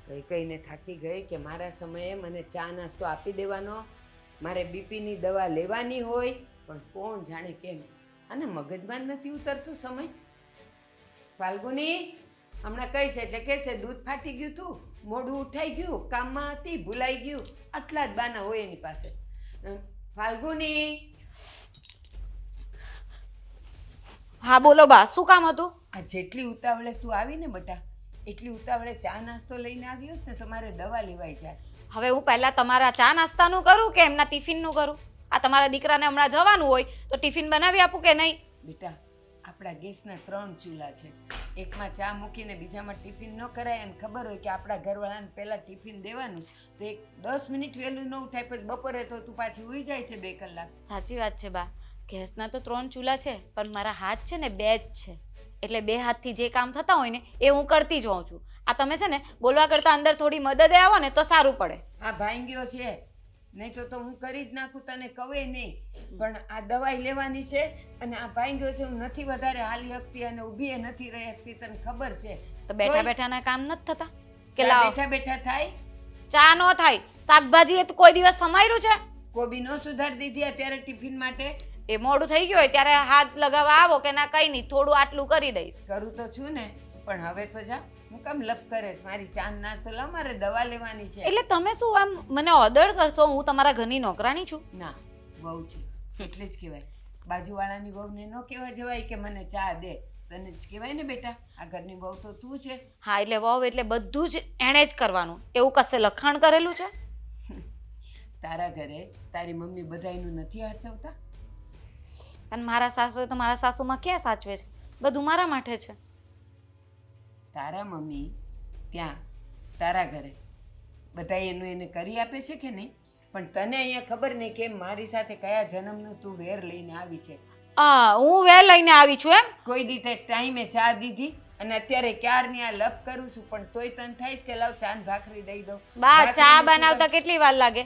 કઈ કઈને થાકી ગઈ કે મારા સમયે મને ચા નાસ્તો આપી દેવાનો, મારે બીપીની દવા લેવાની હોય, પણ કોણ જાણે કેમ આને મગજમાં જ નથી ઉતરતું સમય. ફાલ્ગુની હમણાં કહીશ એટલે કહેશે દૂધ ફાટી ગયું તું, મોઢું ઉઠાઈ ગયું, કામમાં હતી, ભૂલાઈ ગયું, આટલા જ બાના હોય એની પાસે. ફાલ્ગુની. હા બોલો બા, શું કામ હતું? આ જેટલી ઉતાવળે તું આવી ને બટા, એટલી ઉતાવળે ચા નાસ્તો લઈને આવી હોત ને તો મારે દવા લેવાઈ જાય. હવે હું પહેલા તમારા ચા નાસ્તાનું કરું કે એમના ટિફિનનું કરું? આ તમારા દીકરાને હમણાં જવાનું હોય તો ટિફિન બનાવી આપું કે નહીં? બેટા આપણા ગેસના 3 ચૂલા છે, એકમાં ચા મૂકીને બીજામાં ટિફિન ન કરાય. અને ખબર હોય કે આપણા ઘરવાળાને પહેલાં ટિફિન દેવાનું, તો એક 10 મિનિટ વહેલું ન ઉઠાય પછી બપોરે તો તું પાછી ઉઈ જાય છે 2 કલાક. સાચી વાત છે બા, ગેસના તો 3 ચૂલા છે, પણ મારા હાથ છે ને 2 જ છે, એટલે 2 હાથથી જે કામ થતા હોય ને એ હું કરતી જ હોઉં છું. આ તમે છે ને બોલવા કરતાં અંદર થોડી મદદે આવો ને તો સારું પડે. આ ભાંગ્યો છે, નહીં તો હું કરી જ નાખું, તને કહે નહીં. પણ આ દવાઈ લેવાની છે અને આ ભાંગ્યો છે, હું નથી વધારે હાલી શકતી અને ઊભી એ નથી રહી શકતી, તને ખબર છે. તો બેઠા બેઠાના કામ નથી થતા કે ચા લાવો બેઠા બેઠા થાય? ચા નો થાય, શાકભાજી એ તો કોઈ દિવસ સમાર્યું છે? કોબી નો સુધારી દીધી અત્યારે ટિફિન માટે? એ મોડું થઈ ગયું હોય ત્યારે હાથ લગાવવા આવો કે ના કઈ નહીં, થોડું આટલું કરી દઈશ. કરું તો છું ને, પણ હવે તો જા. હું કામ લપ કરે છે? મારી ચા નાસ્તો લાવ, મારે દવા લેવાની છે. એટલે તમે શું આમ મને ઓર્ડર કરશો? હું તમારા ઘરની નોકરાણી છું? ના, વહુ છે એટલે જ કહેવાય. બાજુવાળાની વહુને ન કહેવા જવાય કે મને ચા દે, તને જ કહેવાય ને બેટા. આ ઘરની વહુ તો તું છે. હા એટલે વહુ એટલે બધું જ એણે જ કરવાનું, એવું કશે લખાણ કરેલું છે? તારા ઘરે તારી મમ્મી બધાયનું નથી હાચવતા? અને મારા સાસરે તો મારા સાસુમાં ક્યાં સાચવે છે? બધું મારા માટે છે. તારા મમ્મી ત્યાં તારા ઘરે બધા એનું એને કરી આપે છે કે નહીં? પણ તને અહીંયા ખબર નહીં કે મારી સાથે કયા જન્મનું તું વેર લઈને આવી છે. હું વેર લઈને આવી છું એમ? કોઈ દીતે ટાઈમે ચા દીધી અને અત્યારે ક્યારની આ લપ કરું છું, પણ તોય તને થાય છે કે લાવ ચા ને ભાખરી દઈ દઉં. બા ચા બનાવતા કેટલી વાર લાગે?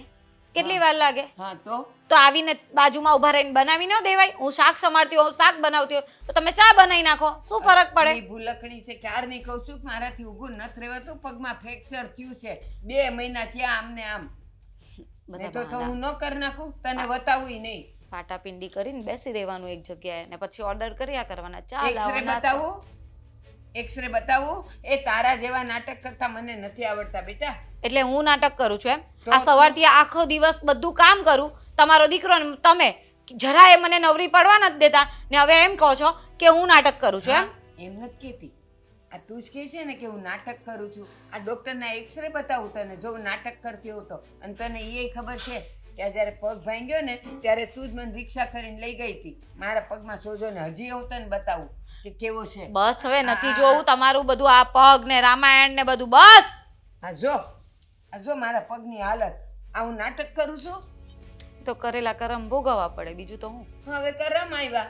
કેટલી વાર લાગે? હા તો આવીને બાજુમાં ઉભા રહીને બનાવી ન દેવાય? હું શાક સમારતી હોઉં, શાક બનાવતી હોઉં, તો તમે ચા બનાવી નાખો, શું ફરક પડે? એ ભૂલકણી છે, ક્યારની કહું છું કે મારાથી ઊભું નથી રહેવાતું, પગમાં ફ્રેક્ચર થયું છે, 2 મહિના થયા આમને આમ. નહીં તો હું ન કરી નાખું, તને બતાવું નહીં. પાટાપિંડી કરીને બેસી રહેવાનું એક જગ્યાએ ને પછી ઓર્ડર કર્યા કરવાના. ચા એક્સરે બતાવું? એક્સરે બતાવું? એ તારા જેવા નાટક કરતા મને નથી આવડતા બેટા. એટલે હું નાટક કરું છું એમ? આ સવારથી આખો દિવસ બધું કામ કરું, તમારો દીકરો ને તમે જરાય મને નવરી પડવા નથી દેતા ને હવે એમ કહો છો કે હું નાટક કરું છું એમ? એમ નથી કહેતી, આ તું જ કહે છે ને કે હું નાટક કરું છું. આ ડોક્ટરના એક્સરે બતાવું તને જો હું નાટક કરતી હોઉં તો. અને તને એ ખબર છે કે જ્યારે પગ ભાંગ્યો ને ત્યારે તું જ મને રિક્ષા કરીને લઈ ગઈ હતી મારા પગમાં સોજો, ને હજી હું તને બતાવું કે કેવો છે. બસ હવે નથી જોવું તમારું બધું આ પગ ને રામાયણ ને બધું, બસ. આ જો મારા પગની હાલત. આ હું નાટક કરું છું? તો કરેલા કરમ ભોગવવા પડે, બીજું તો હું. હવે કરમ આવ્યા.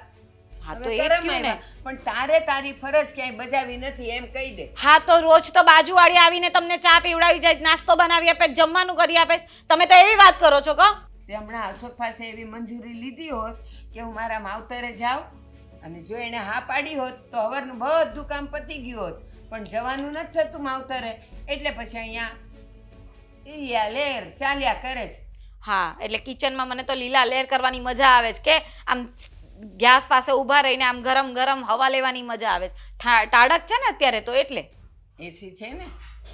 હા તો એ ક્યું ને, પણ તારે તારી ફરજ ક્યાંય બજાવી નથી એમ કહી દે. હા તો રોજ તો બાજુવાળી આવીને તમને ચા પીવડાવી જાય, નાસ્તો બનાવી આપે, જમવાનું કરી આપે, તમે તો એવી વાત કરો છો. કહો તે હમણાં અશોક પાસે એવી મંજૂરી લીધી હોત કે હું મારા માવતરે જાઉં, અને જો એને હા પાડી હોત તો હવારનું બધું કામ પતી ગયું હોત, પણ જવાનું નથી થતું માવતરે, એટલે પછી અહીંયા ઈયા લેર ચાલ્યા કરે છે. હા એટલે કિચનમાં મને તો લીલા લેર કરવાની મજા આવે છે, કે આમ ગેસ પાસે ઊભા રહીને આમ ગરમ ગરમ હવા લેવાની મજા આવે છે. ટાઢક છે ને અત્યારે તો એટલે. એસી છે ને,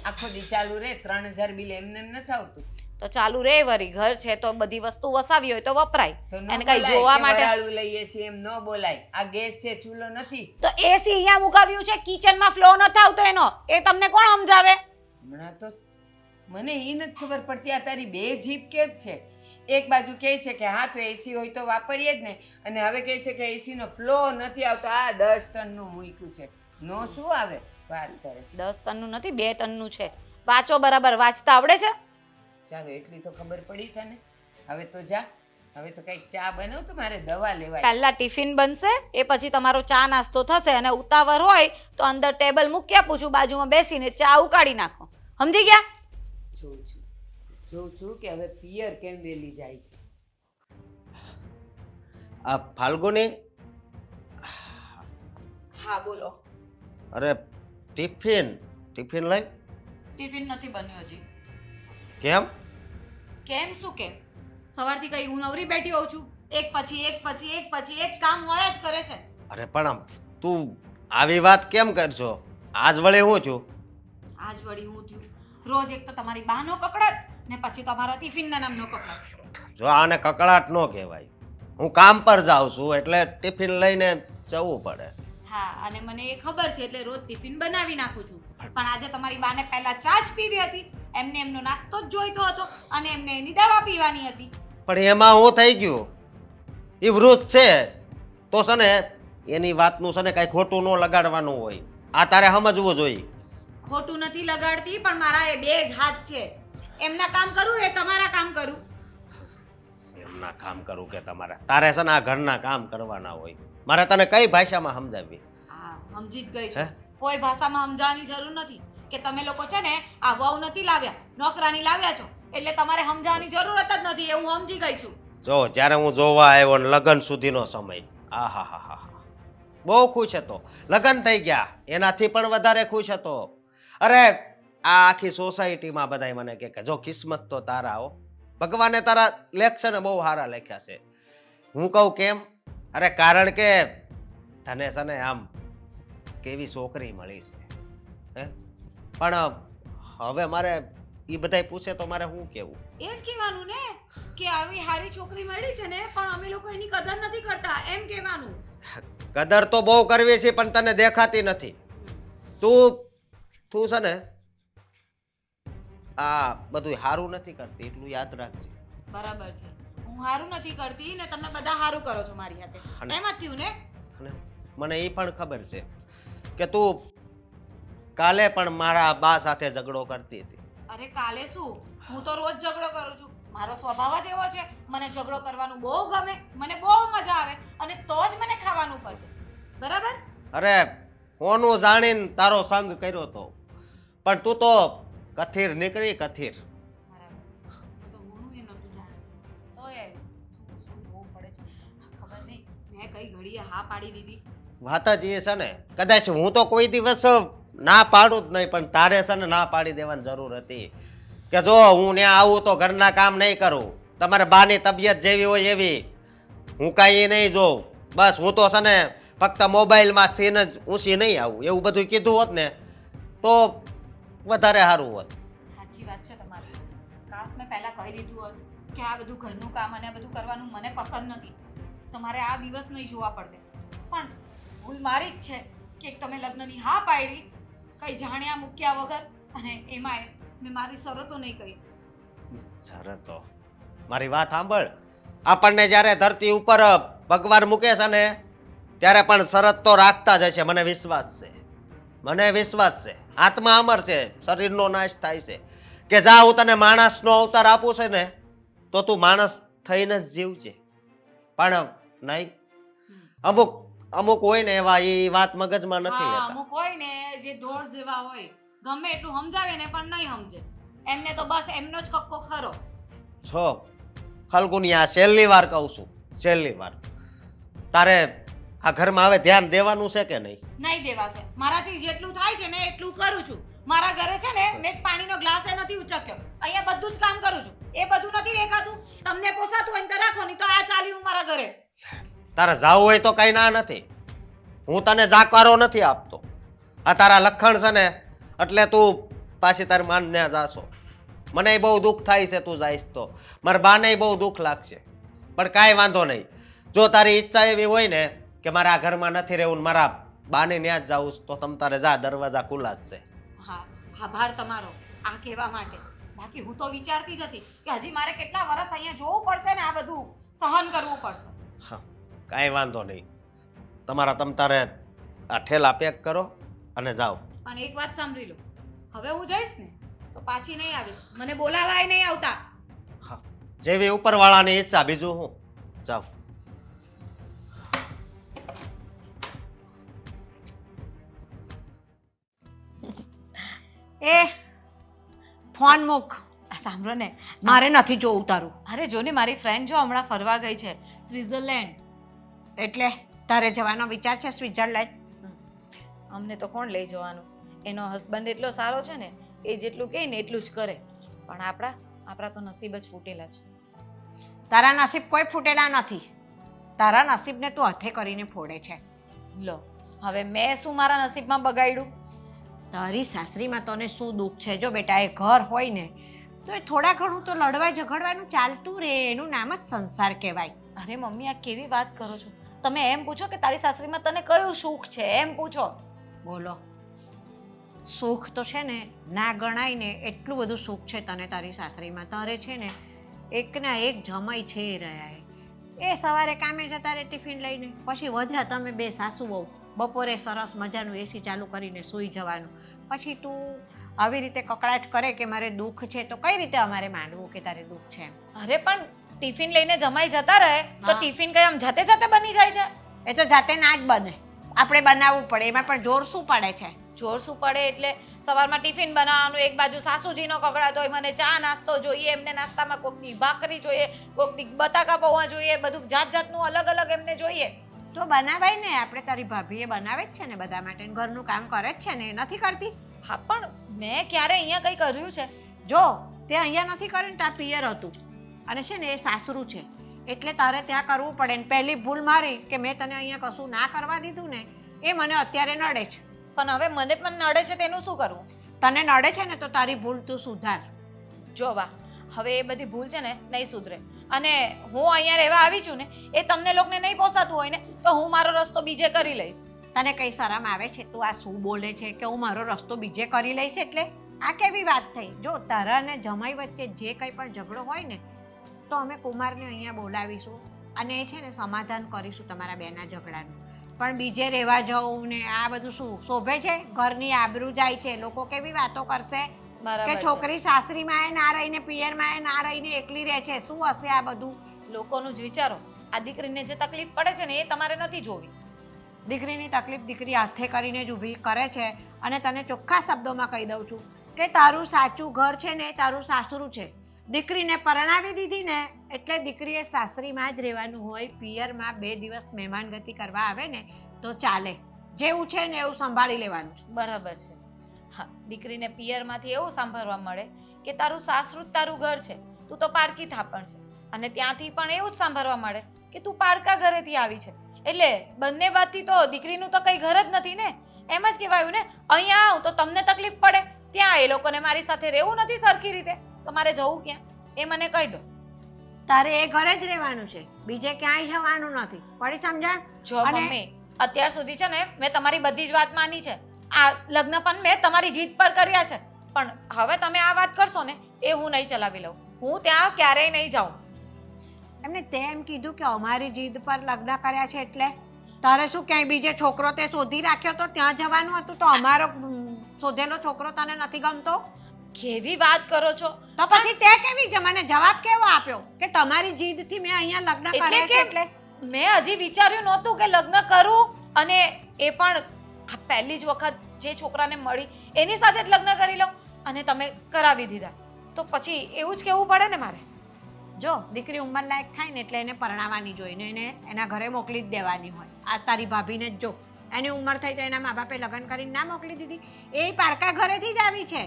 આખો દી ચાલુ રહે, 3000 બિલ એમને એમ નથી આવતું. તો ચાલુ રે, વરી ઘર છે તો બધી વસ્તુ વસાવી હોય તો વપરાય. તો ન અને કઈ બોલાય જોવા કે માટે વરાળું લઈએ છીએ એમ ન બોલાય. આ ગેસ છે, ચૂલો નથી. તો એસી અહીંયા મુકાવ્યું છે, કિચનમાં ફ્લો નથી આવતો એનો, એ તમને કોણ સમજાવે? હમણાં તો મને એ નથી ખબર પડતી આ તારી 2 જીભ કેમ છે. એક બાજુ કહે છે કે હા તો એસી હોય તો વાપરીએ જ ને, અને હવે કહે છે કે એસી નો ફ્લો નથી આવતો. આ 10 ટનનું મૂક્યું છે, નો શું આવે વાત કરે છે. 10 ટનનું નથી, 2 ટનનું છે. વાંચો બરાબર, વાંચતા આવડે છે? ચાલો એટલી તો ખબર પડી તને. હવે તો જા, હવે તો કઈક ચા બનાવ તો મારે દવા લેવાય. પહેલા ટિફિન બનશે, એ પછી તમારો ચા નાસ્તો થશે, અને ઉતાવળ હોય તો અંદર ટેબલ મૂકી આપું છું, બાજુમાં બેસીને ચા ઉકાળી નાખો. સમજી ગયા? જોઉં છું કે હવે પિયર કેમ વેલી જાય છે. આ ફાલ્ગુની, હા બોલો. અરે ટિફિન લઈ. ટિફિન નથી બન્યો હજી. કેમ? કેમ શું કેમ? સવારથી કઈ હું નવરી બેઠી હોઉં છું, એક પછી એક કામ હોય જ કરે છે. અરે પણ આમ તું આવી વાત કેમ કરશો? આજ વળે હું છું. આજ વળી હું થયું, રોજ એક તો તમારી બાનો કકડાટ ને પછી તમારા ટિફિનના નામનો કકડાટ. જો આને કકળાટ ન કહેવાય. હું કામ પર જાઉં છું એટલે ટિફિન લઈને જવું પડે. હા, અને મને એ ખબર છે એટલે રોજ ટિફિન બનાવી નાખું છું. પણ આજે તમારી બાને પહેલા ચા જ પીવી હતી, એમને એમનો નાસ્તો જ જોઈતો હતો અને એમને એની દવા પીવાની હતી. પણ એમાં હું થઈ ગયું? એ વૃદ્ધ છે તો છે ને એની વાતનું છે ને કાંઈ ખોટું ન લગાડવાનું હોય. આ તારે સમજવું જોઈએ. ખોટું નથી લગાડતી, પણ મારા એ બે જ હાથ છે. એમના કામ કરું એ તમારા કામ કરું. એમના કામ કરું કે તમારે? તારે છે ને આ ઘરના કામ કરવાના હોય. મારે તને કઈ ભાષામાં સમજાવવી? હા, સમજી જ ગઈ હે? છું. કોઈ ભાષામાં સમજાવવાની જરૂર નથી કે તમે લોકો છે ને આ વહુ નથી લાવ્યા, નોકરાની લાવ્યા છો એટલે તમારે સમજાવવાની જરૂરત જ નથી. એ હું સમજી ગઈ છું. જો જ્યારે હું જોવા આવ્યો ને લગ્ન સુધીનો સમય, આહાહાહા, બહુ ખુશ હતો. લગ્ન થઈ ગયા એનાથી પણ વધારે ખુશ હતો. અરે આ આખી સોસાયટીમાં બધાય મને કહે કે જો કિસ્મત તો તારા હો, ભગવાને તારા લેખ બહુ સારા લખ્યા છે. હું કહું કેમ? અરે કારણ કે તને છે ને આમ કેવી છોકરી મળી છે. હે પણ હવે મારે એ બધાય પૂછે તો મારે શું કહેવું? એ જ કહેવાનું ને કે આવી હારી છોકરી મળી છે ને પણ અમે લોકો એની કદર નથી કરતા, એમ કહેવાનું. કદર તો બહુ કરવી છે પણ તને દેખાતી નથી. તું છે ને આ બધું સારું નથી કરતી એટલું યાદ રાખજે. બરાબર છે, હું હારું નથી કરતી ને તમે બધા હારું કરો છો મારી હાથે. એમ જ થયું ને? અને મને એ પણ ખબર છે કે તું કાલે પણ મારા બા સાથે ઝઘડો કરતી હતી. અરે કાલે શું, હું તો રોજ ઝઘડો કરું છું. મારો સ્વભાવ જ એવો છે, મને ઝઘડો કરવાનું બહુ ગમે, મને બહુ મજા આવે અને તો જ મને ખાવાનું પચે. બરાબર? અરે હોનું જાણીને તારો સંગ કર્યો તો, પણ તું તો કથીર નીકળી, કથીર. બરાબર, હું તો હોનું એ નહોતું જાણ્યું. તોય શું જોવું પડે છે ખબર નહીં, મેં કઈ ઘડીએ હા પાડી દીધી. વાત જ એ છે ને, કદાચ હું તો કોઈ દિવસ ના પાડું જ નહીં, પણ તારે છે ને ના પાડી દેવાની જરૂર હતી કે જો હું ત્યાં આવું તો ઘરના કામ નહીં કરું, તમારે બાની તબિયત જેવી હોય એવી. હું કાંઈ એ નહીં જોઉં, બસ હું તો છે ને ફક્ત મોબાઈલમાંથી જ ઊંચી નહીં આવું, એવું બધું કીધું હોત ને તો વધારે સારું હોત. સાચી વાત છે તમારી. કાશ મેં પહેલા કહી દીધું હોત કે આ બધું ઘરનું કામ અને આ બધું કરવાનું મને પસંદ નથી, તમારે આ દિવસ નહીં જોવા પડે. પણ ભૂલ મારી જ છે કે એક તમે લગ્નની હા પાડી કઈ જાણ્યા મૂક્યા વગર, અને એમાંય મેં મારી શરતો નહીં કહી. શરતો? મારી વાત સાંભળ, આપણને જ્યારે ધરતી ઉપર ભગવાન મૂકે છે ને ત્યારે પણ શરત તો રાખતા જ હશે, મને વિશ્વાસ છે. મને વિશ્વાસ છે. આત્મા અમર છે, શરીરનો નાશ થાય છે. કે જા હું તને માણસનો અવતાર આપું છે ને તો તું માણસ થઈને જ જીવજે. પણ નહીં, અમુક હોય ને એવા એ વાત મગજમાં નથી હા, લેતા. અમુક હોય ને જે ધોળ જેવા હોય, ગમે એટલું સમજાવે ને પણ નહીં સમજે. એમને તો બસ એમનો જ કક્કો ખરો. છો ફલ્ગુની, આ છેલ્લી વાર કહું છું, છેલ્લી વાર. તારે આ ઘરમાં હવે ધ્યાન દેવાનું છે કે નહીં? નહીં દેવાશે. મારાથી જેટલું થાય છે ને એટલું કરું છું. મારા ઘરે છે ને મેં પાણીનો ગ્લાસ નથી ઉચક્યો, અહીંયા બધું જ કામ કરું છું. એ બધું નથી દેખાતું? તમને પોસાતું હોય તો રાખો, નહીં તો આ ચાલી હું મારા ઘરે. તારે જાવું હોય તો કઈ ના નથી, હું તને જાકારો નથી આપતો. આ તારા લખણ છે ને એટલે તું પાછી તારી માન ત્યાં જાશો. મને બહુ દુઃખ થાય છે તું જઈશ તો, મારા બાને બહુ દુઃખ લાગશે. પણ કાંઈ વાંધો નહીં, જો તારી ઈચ્છા એવી હોય ને કે મારે આ ઘરમાં નથી રહેવું, મારા બાને ત્યાં જ જાવું તો તમ તારે જા, દરવાજા ખુલ્લા જ છે. હા, આભાર તમારો આ કહેવા માટે. બાકી હું તો વિચારતી જ હતી કે હજી મારે કેટલા વર્ષ અહીંયા જોવું પડશે ને આ બધું સહન કરવું પડશે. હા, કાંઈ વાંધો નહીં. તમારા તમ તારે આ ઠેલા પેક કરો અને જાઓ. પણ એક વાત સાંભળી લો, હવે હું જઈશ ને તો પાછી નહીં આવીશ. મને બોલાવાય નહીં આવતા. હા, જેવી ઉપરવાળાની ઈચ્છા, બીજું હું. જાઓ. એ ફોન મૂક. આ સાંભળો ને, મારે નથી જોવું તારું. અરે જો ને મારી ફ્રેન્ડ જો હમણાં ફરવા ગઈ છે સ્વિટ્ઝરલેન્ડ. એટલે તારે જવાનો વિચાર છે સ્વિટ્ઝરલેન્ડ? અમને તો કોણ લઈ જવાનું? એનો હસબન્ડ એટલો સારો છે ને એ જેટલું કહે ને એટલું જ કરે. પણ આપણા તો નસીબ જ ફૂટેલા છે. તારા નસીબ કોઈ ફૂટેલા નથી. તારા નસીબને તું હાથે કરીને ફોડે છે. લો હવે મેં શું મારા નસીબમાં બગાડ્યું? તારી સાસરીમાં તને શું દુઃખ છે? જો બેટા એ ઘર હોય ને તો એ થોડા ઘણું તો લડવા ઝઘડવાનું ચાલતું રહે. એનું નામ જ સંસાર કહેવાય. અરે મમ્મી, આ કેવી વાત કરો છો તમે? એમ પૂછો કે તારી સાસરીમાં તને કયું સુખ છે, એમ પૂછો. બોલો, સુખ તો છે ને ના ગણાય ને એટલું બધું સુખ છે તને તારી સાસરીમાં. તારે છે ને એકના એક જમાઈ છે એ રહ્યા. એ સવારે કામે જતા રહે ટિફિન લઈને, પછી વધ્યા તમે બે સાસુ વહુ, બપોરે સરસ મજાનું એસી ચાલુ કરીને સૂઈ જવાનું. પછી તું આવી રીતે કકડાટ કરે કે મારે દુઃખ છે, તો કઈ રીતે અમારે માનવું કે તારે દુઃખ છે? અરે પણ ટિફિન લઈને જમાઈ જતા રહે તો હા. ટિફિન કઈ આમ જાતે જાતે બની જાય છે? એ તો જાતે ના જ બને, આપણે બનાવવું પડે. એમાં પણ જોર શું પડે છે? જોર શું પડે એટલે સવારમાં ટિફિન બનાવવાનું, એક બાજુ સાસુજીનો કકડાટ હોય, મને ચા નાસ્તો જોઈએ, એમને નાસ્તામાં કોકની ભાખરી જોઈએ, કોકની બટાકા પૌવા જોઈએ, બધું જાત જાતનું અલગ અલગ એમને જોઈએ. તો બનાવાય ને, આપણે તારી ભાભીએ બનાવે જ છે ને બધા માટે, ઘરનું કામ કરે જ છે ને, નથી કરતી? હા પણ મેં ક્યારે અહીંયા કંઈ કર્યું છે? જો તે અહીંયા નથી કર્યું ને, ત્યાં પિયર હતું અને છે ને એ સાસરું છે, એટલે તારે ત્યાં કરવું પડે. ને પહેલી ભૂલ મારી કે મેં તને અહીંયા કશું ના કરવા દીધું ને, એ મને અત્યારે નડે છે. પણ હવે મને પણ નડે છે તેનું શું કરવું? તને નડે છે ને તો તારી ભૂલ તું સુધાર. જો બા, હવે એ બધી ભૂલ છે ને નહીં સુધરે. અને હું અહીંયા રહેવા આવી છું ને, એ તમને લોકોને નહીં પોસાતું હોય ને તો હું મારો રસ્તો બીજે કરી લઈશ. તને કઈ શરમ આવે છે? તું આ શું બોલે છે કે હું મારો રસ્તો બીજે કરી લઈશ? એટલે આ કેવી વાત થઈ? જો તારા ને જમાઈ વચ્ચે જે કંઈ પણ ઝઘડો હોય ને તો અમે કુમારને અહીંયા બોલાવીશું અને એ છે ને સમાધાન કરીશું તમારા બેના ઝઘડાનું. પણ બીજે રહેવા જવું ને આ બધું શું શોભે છે? ઘરની આબરૂ જાય છે. લોકો કેવી વાતો કરશે બરાબર કે છે. છોકરી સાસરીમાં એ ના રહીને પિયરમાં એ ના રહીને એકલી રહે છે. શું હશે આ બધું? લોકોનું જ વિચારો. આ દીકરીને જે તકલીફ પડે છે ને એ તમારે નથી જોવી. દીકરીની તકલીફ દીકરી હાથે કરીને જ ઊભી કરે છે. અને તને ચોખ્ખા શબ્દોમાં કહી દઉં છું કે તારું સાચું ઘર છે ને તારું સાસરું છે. દીકરીને પરણાવી દીધી ને એટલે દીકરીએ સાસરીમાં જ રહેવાનું હોય. પિયરમાં 2 દિવસ મહેમાનગતિ કરવા આવે ને તો ચાલે. જેવું છે ને એવું સંભાળી લેવાનું છે. બરાબર છે. હા, દીકરીને પિયરમાંથી એવું સાંભળવા મળે કે તારું સાસરું જ તારું ઘર છે, તું તો પારકી થાપણ છે. અને ત્યાંથી પણ એવું જ સાંભળવા મળે કે તું પારકા ઘરેથી આવી છે. એટલે બંને બાજુથી તો દીકરીનું તો કંઈ ઘર જ નથી ને. એમ જ કહેવાયું ને, અહીંયા આવ તો તમને તકલીફ પડે, ત્યાં એ લોકોને મારી સાથે રહેવું નથી સરખી રીતે, તો મારે જવું ક્યાં? એ મને કહી દો. તારે એ ઘરે જ રહેવાનું છે, બીજે ક્યાંય જવાનું નથી. પડી સમજણ? જો અને- મમ્મી, અત્યાર સુધી છે ને મેં તમારી બધી જ વાત માની છે. આ લગ્ન પણ મેં તમારી જીદ પર કર્યા છે. પણ હવે તમે આ વાત કરશો ને એ હું નહીં ચલાવી લઉં. હું ત્યાં ક્યારેય નહીં જાઉં. એમને તેમ કીધું કે અમારી જીદ પર લગ્ન કર્યા છે એટલે તારે શું ક્યાંય બીજે છોકરો તે શોધી રાખ્યો તો ત્યાં જવાનું હતું? તો અમારો શોધેલો છોકરો તને નથી ગમતો? કેવી વાત કરો છો? તો પછી તે કેવી મને જવાબ કેવો આપ્યો કે તમારી જીદથી મેં અહીંયા લગ્ન એટલે કર્યા છે? કે એટલે મેં હજી વિચાર્યું નહોતું કે લગ્ન કરું, અને એ પણ આ પહેલી જ વખત જે છોકરાને મળી એની સાથે જ લગ્ન કરી લઉં, અને તમે કરાવી દીધા તો પછી એવું જ કહેવું પડે ને મારે? જો દીકરી ઉંમરલાયક થાય ને એટલે એને પરણાવવાની જોઈને એને એના ઘરે મોકલી જ દેવાની હોય. આ તારી ભાભીને જ જો, એની ઉંમર થઈ તો એના મા બાપે લગ્ન કરીને ના મોકલી દીધી? એ પારકા ઘરેથી જ આવી છે.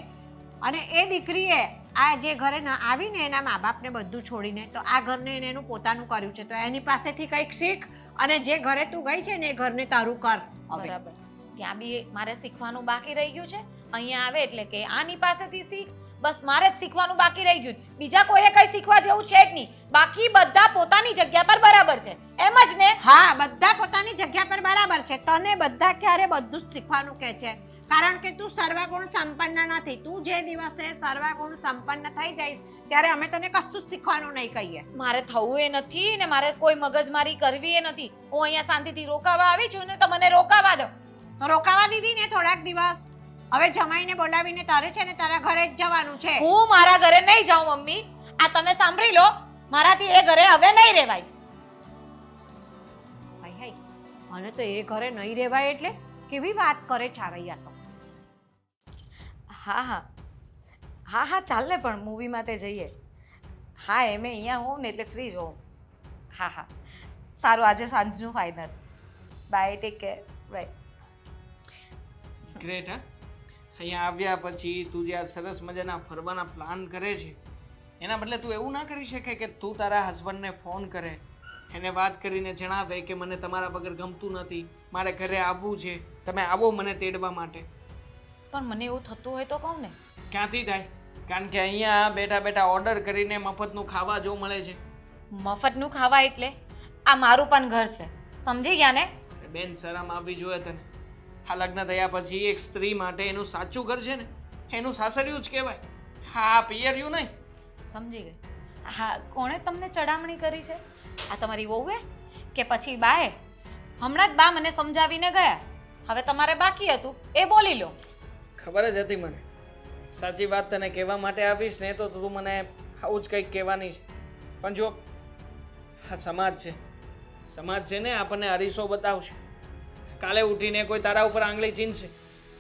અને એ દીકરીએ આ જે ઘરે ના આવીને એના મા બાપને બધું છોડીને તો આ ઘરને એને એનું પોતાનું કર્યું છે. તો એની પાસેથી કંઈક શીખ, અને જે ઘરે તું ગઈ છે ને એ ઘરને તારું કર. હવે બરાબર, ત્યાં બી મારે શીખવાનું બાકી રહી ગયું છે. અહીંયા આવે એટલે કે આની પાસેથી શીખ, બસ મારે જ શીખવાનું બાકી રહી ગયું. બીજા કોઈએ કઈ શીખવા જેવું છે જ નહીં. બાકી બધા પોતાની જગ્યા પર બરાબર છે, એમ જ ને? હા, બધા પોતાની જગ્યા પર બરાબર છે. તને બધા ક્યારે બધું જ શીખવાનું કહે છે? કારણ કે તું સર્વગુણ સંપન્ન નથી. તું જે દિવસે સર્વગુણ સંપન્ન થઈ જઈશ ત્યારે અમે તને કશું જ શીખવાનું નહીં કહીએ. મારે થવું એ નથી ને મારે કોઈ મગજમારી કરવી એ નથી. હું અહીંયા શાંતિથી રોકાવા આવી છું ને તો મને રોકાવા દો. તો રોકાવા દીધી ને થોડાક દિવસ. હવે જમાઈને બોલાવીને તારે છે ને તારા ઘરે જ જવાનું છે. હું મારા ઘરે નહીં જાઉં મમ્મી. આ તમે સાંભળી લો, મારાથી એ ઘરે હવે નહીં રહેવાય. હાય હાય, મને તો એ ઘરે નહીં રહેવાય એટલે કેવી વાત કરે ચારૈયા તો. હા હા હા હા, ચાલ ને, પણ મૂવી માટે જઈએ. હા, એમ અહીંયા હોઉં ને એટલે ફ્રી જ હોઉં. હા હા, સારું, આજે સાંજનું final. Bye, take care, bye. Great. અહીંયા આવ્યા પછી તું જે આ સરસ મજાના ફરવાના પ્લાન કરે છે એના બદલે તું એવું ના કરી શકે કે તું તારા હસબન્ડને ફોન કરે, એને વાત કરીને જણાવે કે મને તમારા વગર ગમતું નથી, મારે ઘરે આવવું છે, તમે આવો મને તેડવા માટે. પણ મને એવું થતું હોય તો કહું ને. ક્યાંથી થાય? કારણ કે અહીંયા બેઠા બેઠા ઓર્ડર કરીને મફતનું ખાવા જો મળે છે. મફતનું ખાવા એટલે આ મારું પણ ઘર છે, સમજી ગયા ને? બેન શરમ આવવી જોઈએ તને. આ લગ્ન થયા પછી એક સ્ત્રી માટે એનું સાચું ઘર છે ને એનું સાસરિયું જ કહેવાય. હા, પિયરિયું નહીં. સમજી ગઈ. હા, કોણે તમને ચડામણી કરી છે? આ તમારી વહુએ કે પછી બાએ? હમણાં જ બા મને સમજાવીને ગયા, હવે તમારે બાકી હતું એ બોલી લો. ખબર જ હતી મને. સાચી વાત તને કહેવા માટે આવીશ ને તો તું મને આવું જ કંઈક કહેવાની છે. પણ જો આ સમાજ છે, સમાજ છે ને આપણને અરીસો બતાવશે. કાલે ઉઠીને કોઈ તારા ઉપર આંગળી ચીંધશે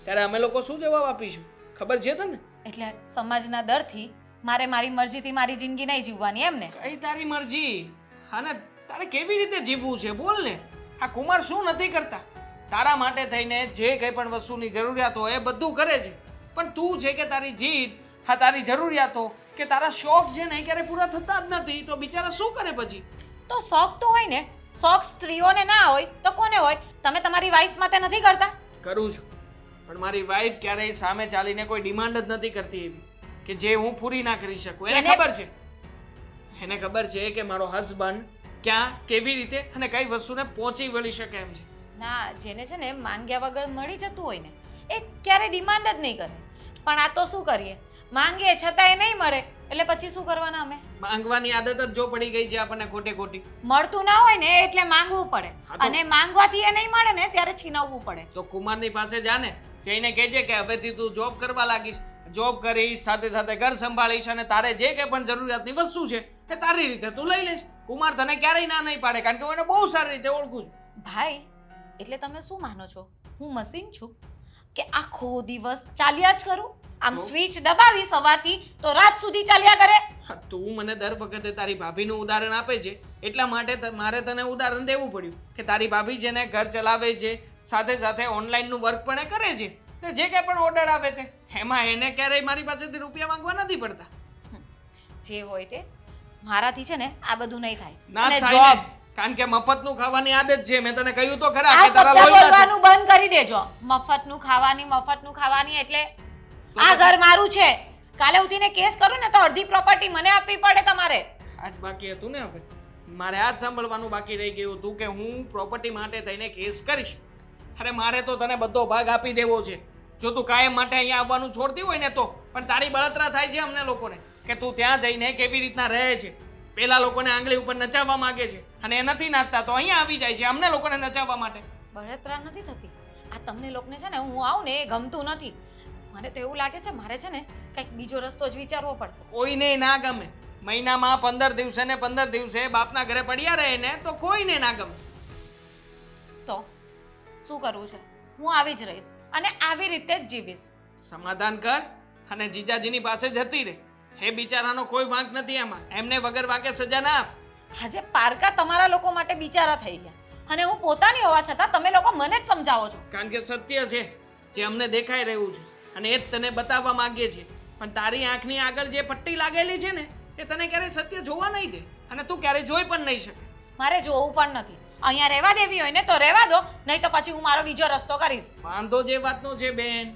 ત્યારે અમે લોકો શું જવાબ આપીશું? ખબર છે તને? એટલે સમાજના ડરથી મારે મારી મરજીથી મારી જિંદગી નહીં જીવવાની એમ ને? કઈ તારી મરજી? હા ને, તારે કેવી રીતે જીવવું છે બોલ ને. આ કુમાર શું નથી કરતા? તારા માટે થઈને જે કંઈ પણ વસ્તુની જરૂરિયાત હોય એ બધું કરે છે. પણ તું છે કે તારી જીદ, હા તારી જરૂરિયાતો કે તારા શોખ છે ને ક્યારે પૂરા થતા જ નથી તો બિચારા શું કરે પછી? તો શોખ તો હોય ને, શોખ સ્ત્રીઓને ના હોય તો કોને હોય? તમે તમારી વાઈફ માટે નથી કરતા? કરું છું, પણ મારી વાઈફ ક્યારેય સામે ચાલીને કોઈ ડિમાન્ડ જ નથી કરતી એવી કે જે હું પૂરી ના કરી શકું. એને ખબર છે, એને ખબર છે કે મારો હસબન્ડ ક્યાં કેવી રીતે અને કઈ વસ્તુને પહોંચી વળી શકે એમ છે. ના, જેને છે ને માંગ્યા વગર મળી જતું હોય ને એ ક્યારે ડિમાન્ડ જ નહીં કરે. પણ આ તો શું કરીએ, માંગીએ છતાંય નહીં મળે એટલે પછી શું કરવાના અમે? માંગવાની આદત જ જો પડી ગઈ છે આપણને ખોટે ખોટી. મળતું ના હોય ને એટલે માંગવું પડે, અને માંગવાથી એ નહીં મળે ને ત્યારે છીનવવું પડે. તો કુમારની પાસે જાને, જઈને કહેજે કે હવેથી તું જોબ કરવા લાગીશ, જોબ કરીશ, સાથે સાથે ઘર સંભાળીશ અને તારે જે કંઈ પણ જરૂરિયાતની વસ્તુ છે એ તારી રીતે તું લઈ લઈશ. કુમાર તને ક્યારેય ના નહીં પાડે કારણ કે હું એને બહુ સારી રીતે ઓળખું છું. ભાઈ, એટલે તમે શું માનો છો હું મશીન છું કે આખો દિવસ ચાલ્યા જ કરું? આમ સ્વિચ દબાવી સવારથી તો રાત સુધી ચાલ્યા કરે? હા, તું મને દર વખતે તારી ભાભીનું ઉદાહરણ આપે છે એટલા માટે મારે તને ઉદાહરણ દેવું પડ્યું કે તારી ભાભી જેને ઘર ચલાવે છે, સાથે સાથે ઓનલાઈનનું વર્ક પણ એ કરે છે, ને જે કંઈ પણ ઓર્ડર આવે તે એમાં એને ક્યારેય મારી પાસેથી રૂપિયા માંગવા નથી પડતા. જે હોય તે મારાથી છે ને આ બધું નહીં થાય. ના અને થાય job, ને, કારણ કે મફતનું ખાવાની આદત છે. મેં તને કહ્યું તો ખરા આ કે તારા શબ્દ લોહીના બોલવાનું બંધ કરી દેજો. મફતનું ખાવાની એટલે આ ઘર મારું છે. કાલે ઉઠીને કેસ કરું ને તો અડધી પ્રોપર્ટી મને આપવી પડે તમારે. આજ બાકી હતું ને, હવે મારે આજ સાંભળવાનું બાકી રહી ગયું હતું કે હું પ્રોપર્ટી માટે થઈને કેસ કરીશ. અરે મારે તો તને બધો ભાગ આપી દેવો છે જો તું કાયમ માટે અહીંયા આવવાનું છોડતી હોય ને તો. પણ તારી બળતરા થાય છે અમને લોકોને કે તું ત્યાં જઈને કેવી રીતના રહે છે. પેલા લોકોને આંગળી ઉપર નચાવવા માંગે છે અને એ નથી નાચતા તો અહીંયા આવી જાય છે અમને લોકોને નચાવવા માટે. બળતરા નથી થતી. આ તમને લોકોને છે ને હું આવું ને એ ગમતું નથી. મને તો એવું લાગે છે મારે છે ને કંઈક બીજો રસ્તો જ વિચારવો પડશે. કોઈને ના ગમે. મહિનામાં 15 દિવસે ને 15 દિવસે બાપના ઘરે પડ્યા રહે ને તો કોઈને ના ગમે. તો શું કરવું છે? હું આવી જ રહીશ અને આવી રીતે જ જીવીશ. સમાધાન કર અને જીજાજીની પાસે જતી રહે. હે બિચારાનો કોઈ વાંક નથી આમાં. એમને વગર વાંકે સજા ના આપ. આજે પારકા તમારા લોકો માટે બિચારા થઈ ગયા અને હું પોતાની હોવા છતાં તમે લોકો મને જ સમજાવો છો. કારણ કે સત્ય છે જે અમને દેખાઈ રહ્યું છે અને એ જ તને બતાવવા માંગીએ છીએ. પણ તારી આંખની આગળ જે પટ્ટી લાગેલી છે ને એ તને ક્યારેય સત્ય જોવા નહીં દે અને તું ક્યારેય જોઈ પણ નહીં શકે. મારે જોવું પણ નથી. અહીંયા રહેવા દેવી હોય ને તો રહેવા દો, નહીં તો પછી હું મારો બીજો રસ્તો કરીશ. વાંધો જે વાતનો છે બેન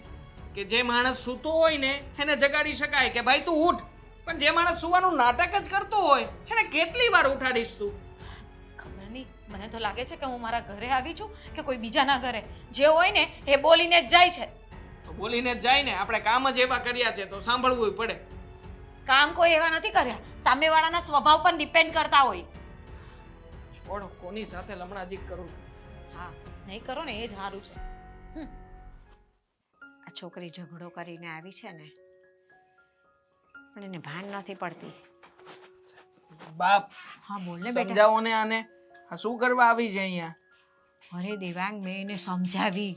કે જે માણસ સૂતો હોય ને એને જગાડી શકાય કે ભાઈ તું ઉઠ. પણ જે માણસ સુવાનું નાટક જ કરતો હોય એને કેટલી વાર ઉઠાડીશ તું? ખબર નહીં, મને તો લાગે છે કે હું મારા ઘરે આવી છું કે કોઈ બીજાના ઘરે. જે હોય ને એ બોલીને જ જાય છે. તો બોલીને જ જાય ને. આપણે કામ જ એવા કર્યા છે તો સાંભળવું પડે. કામ કોઈ એવા નથી કર્યા, સામેવાળાના સ્વભાવ પર ડિપેન્ડ કરતા હોય. છોડો, કોની સાથે લમણાજી કરું છું. હા, નહીં કરો ને એ જ સારું છે. આ છોકરી ઝઘડો કરીને આવી છે ને પણ એને ભાન નથી પડતી. બાપ હા બોલ ને બેટા. સમજાવો ને આને. આ શું કરવા આવી છે અહીંયા? અરે દેવાંગ, મેં એને સમજાવી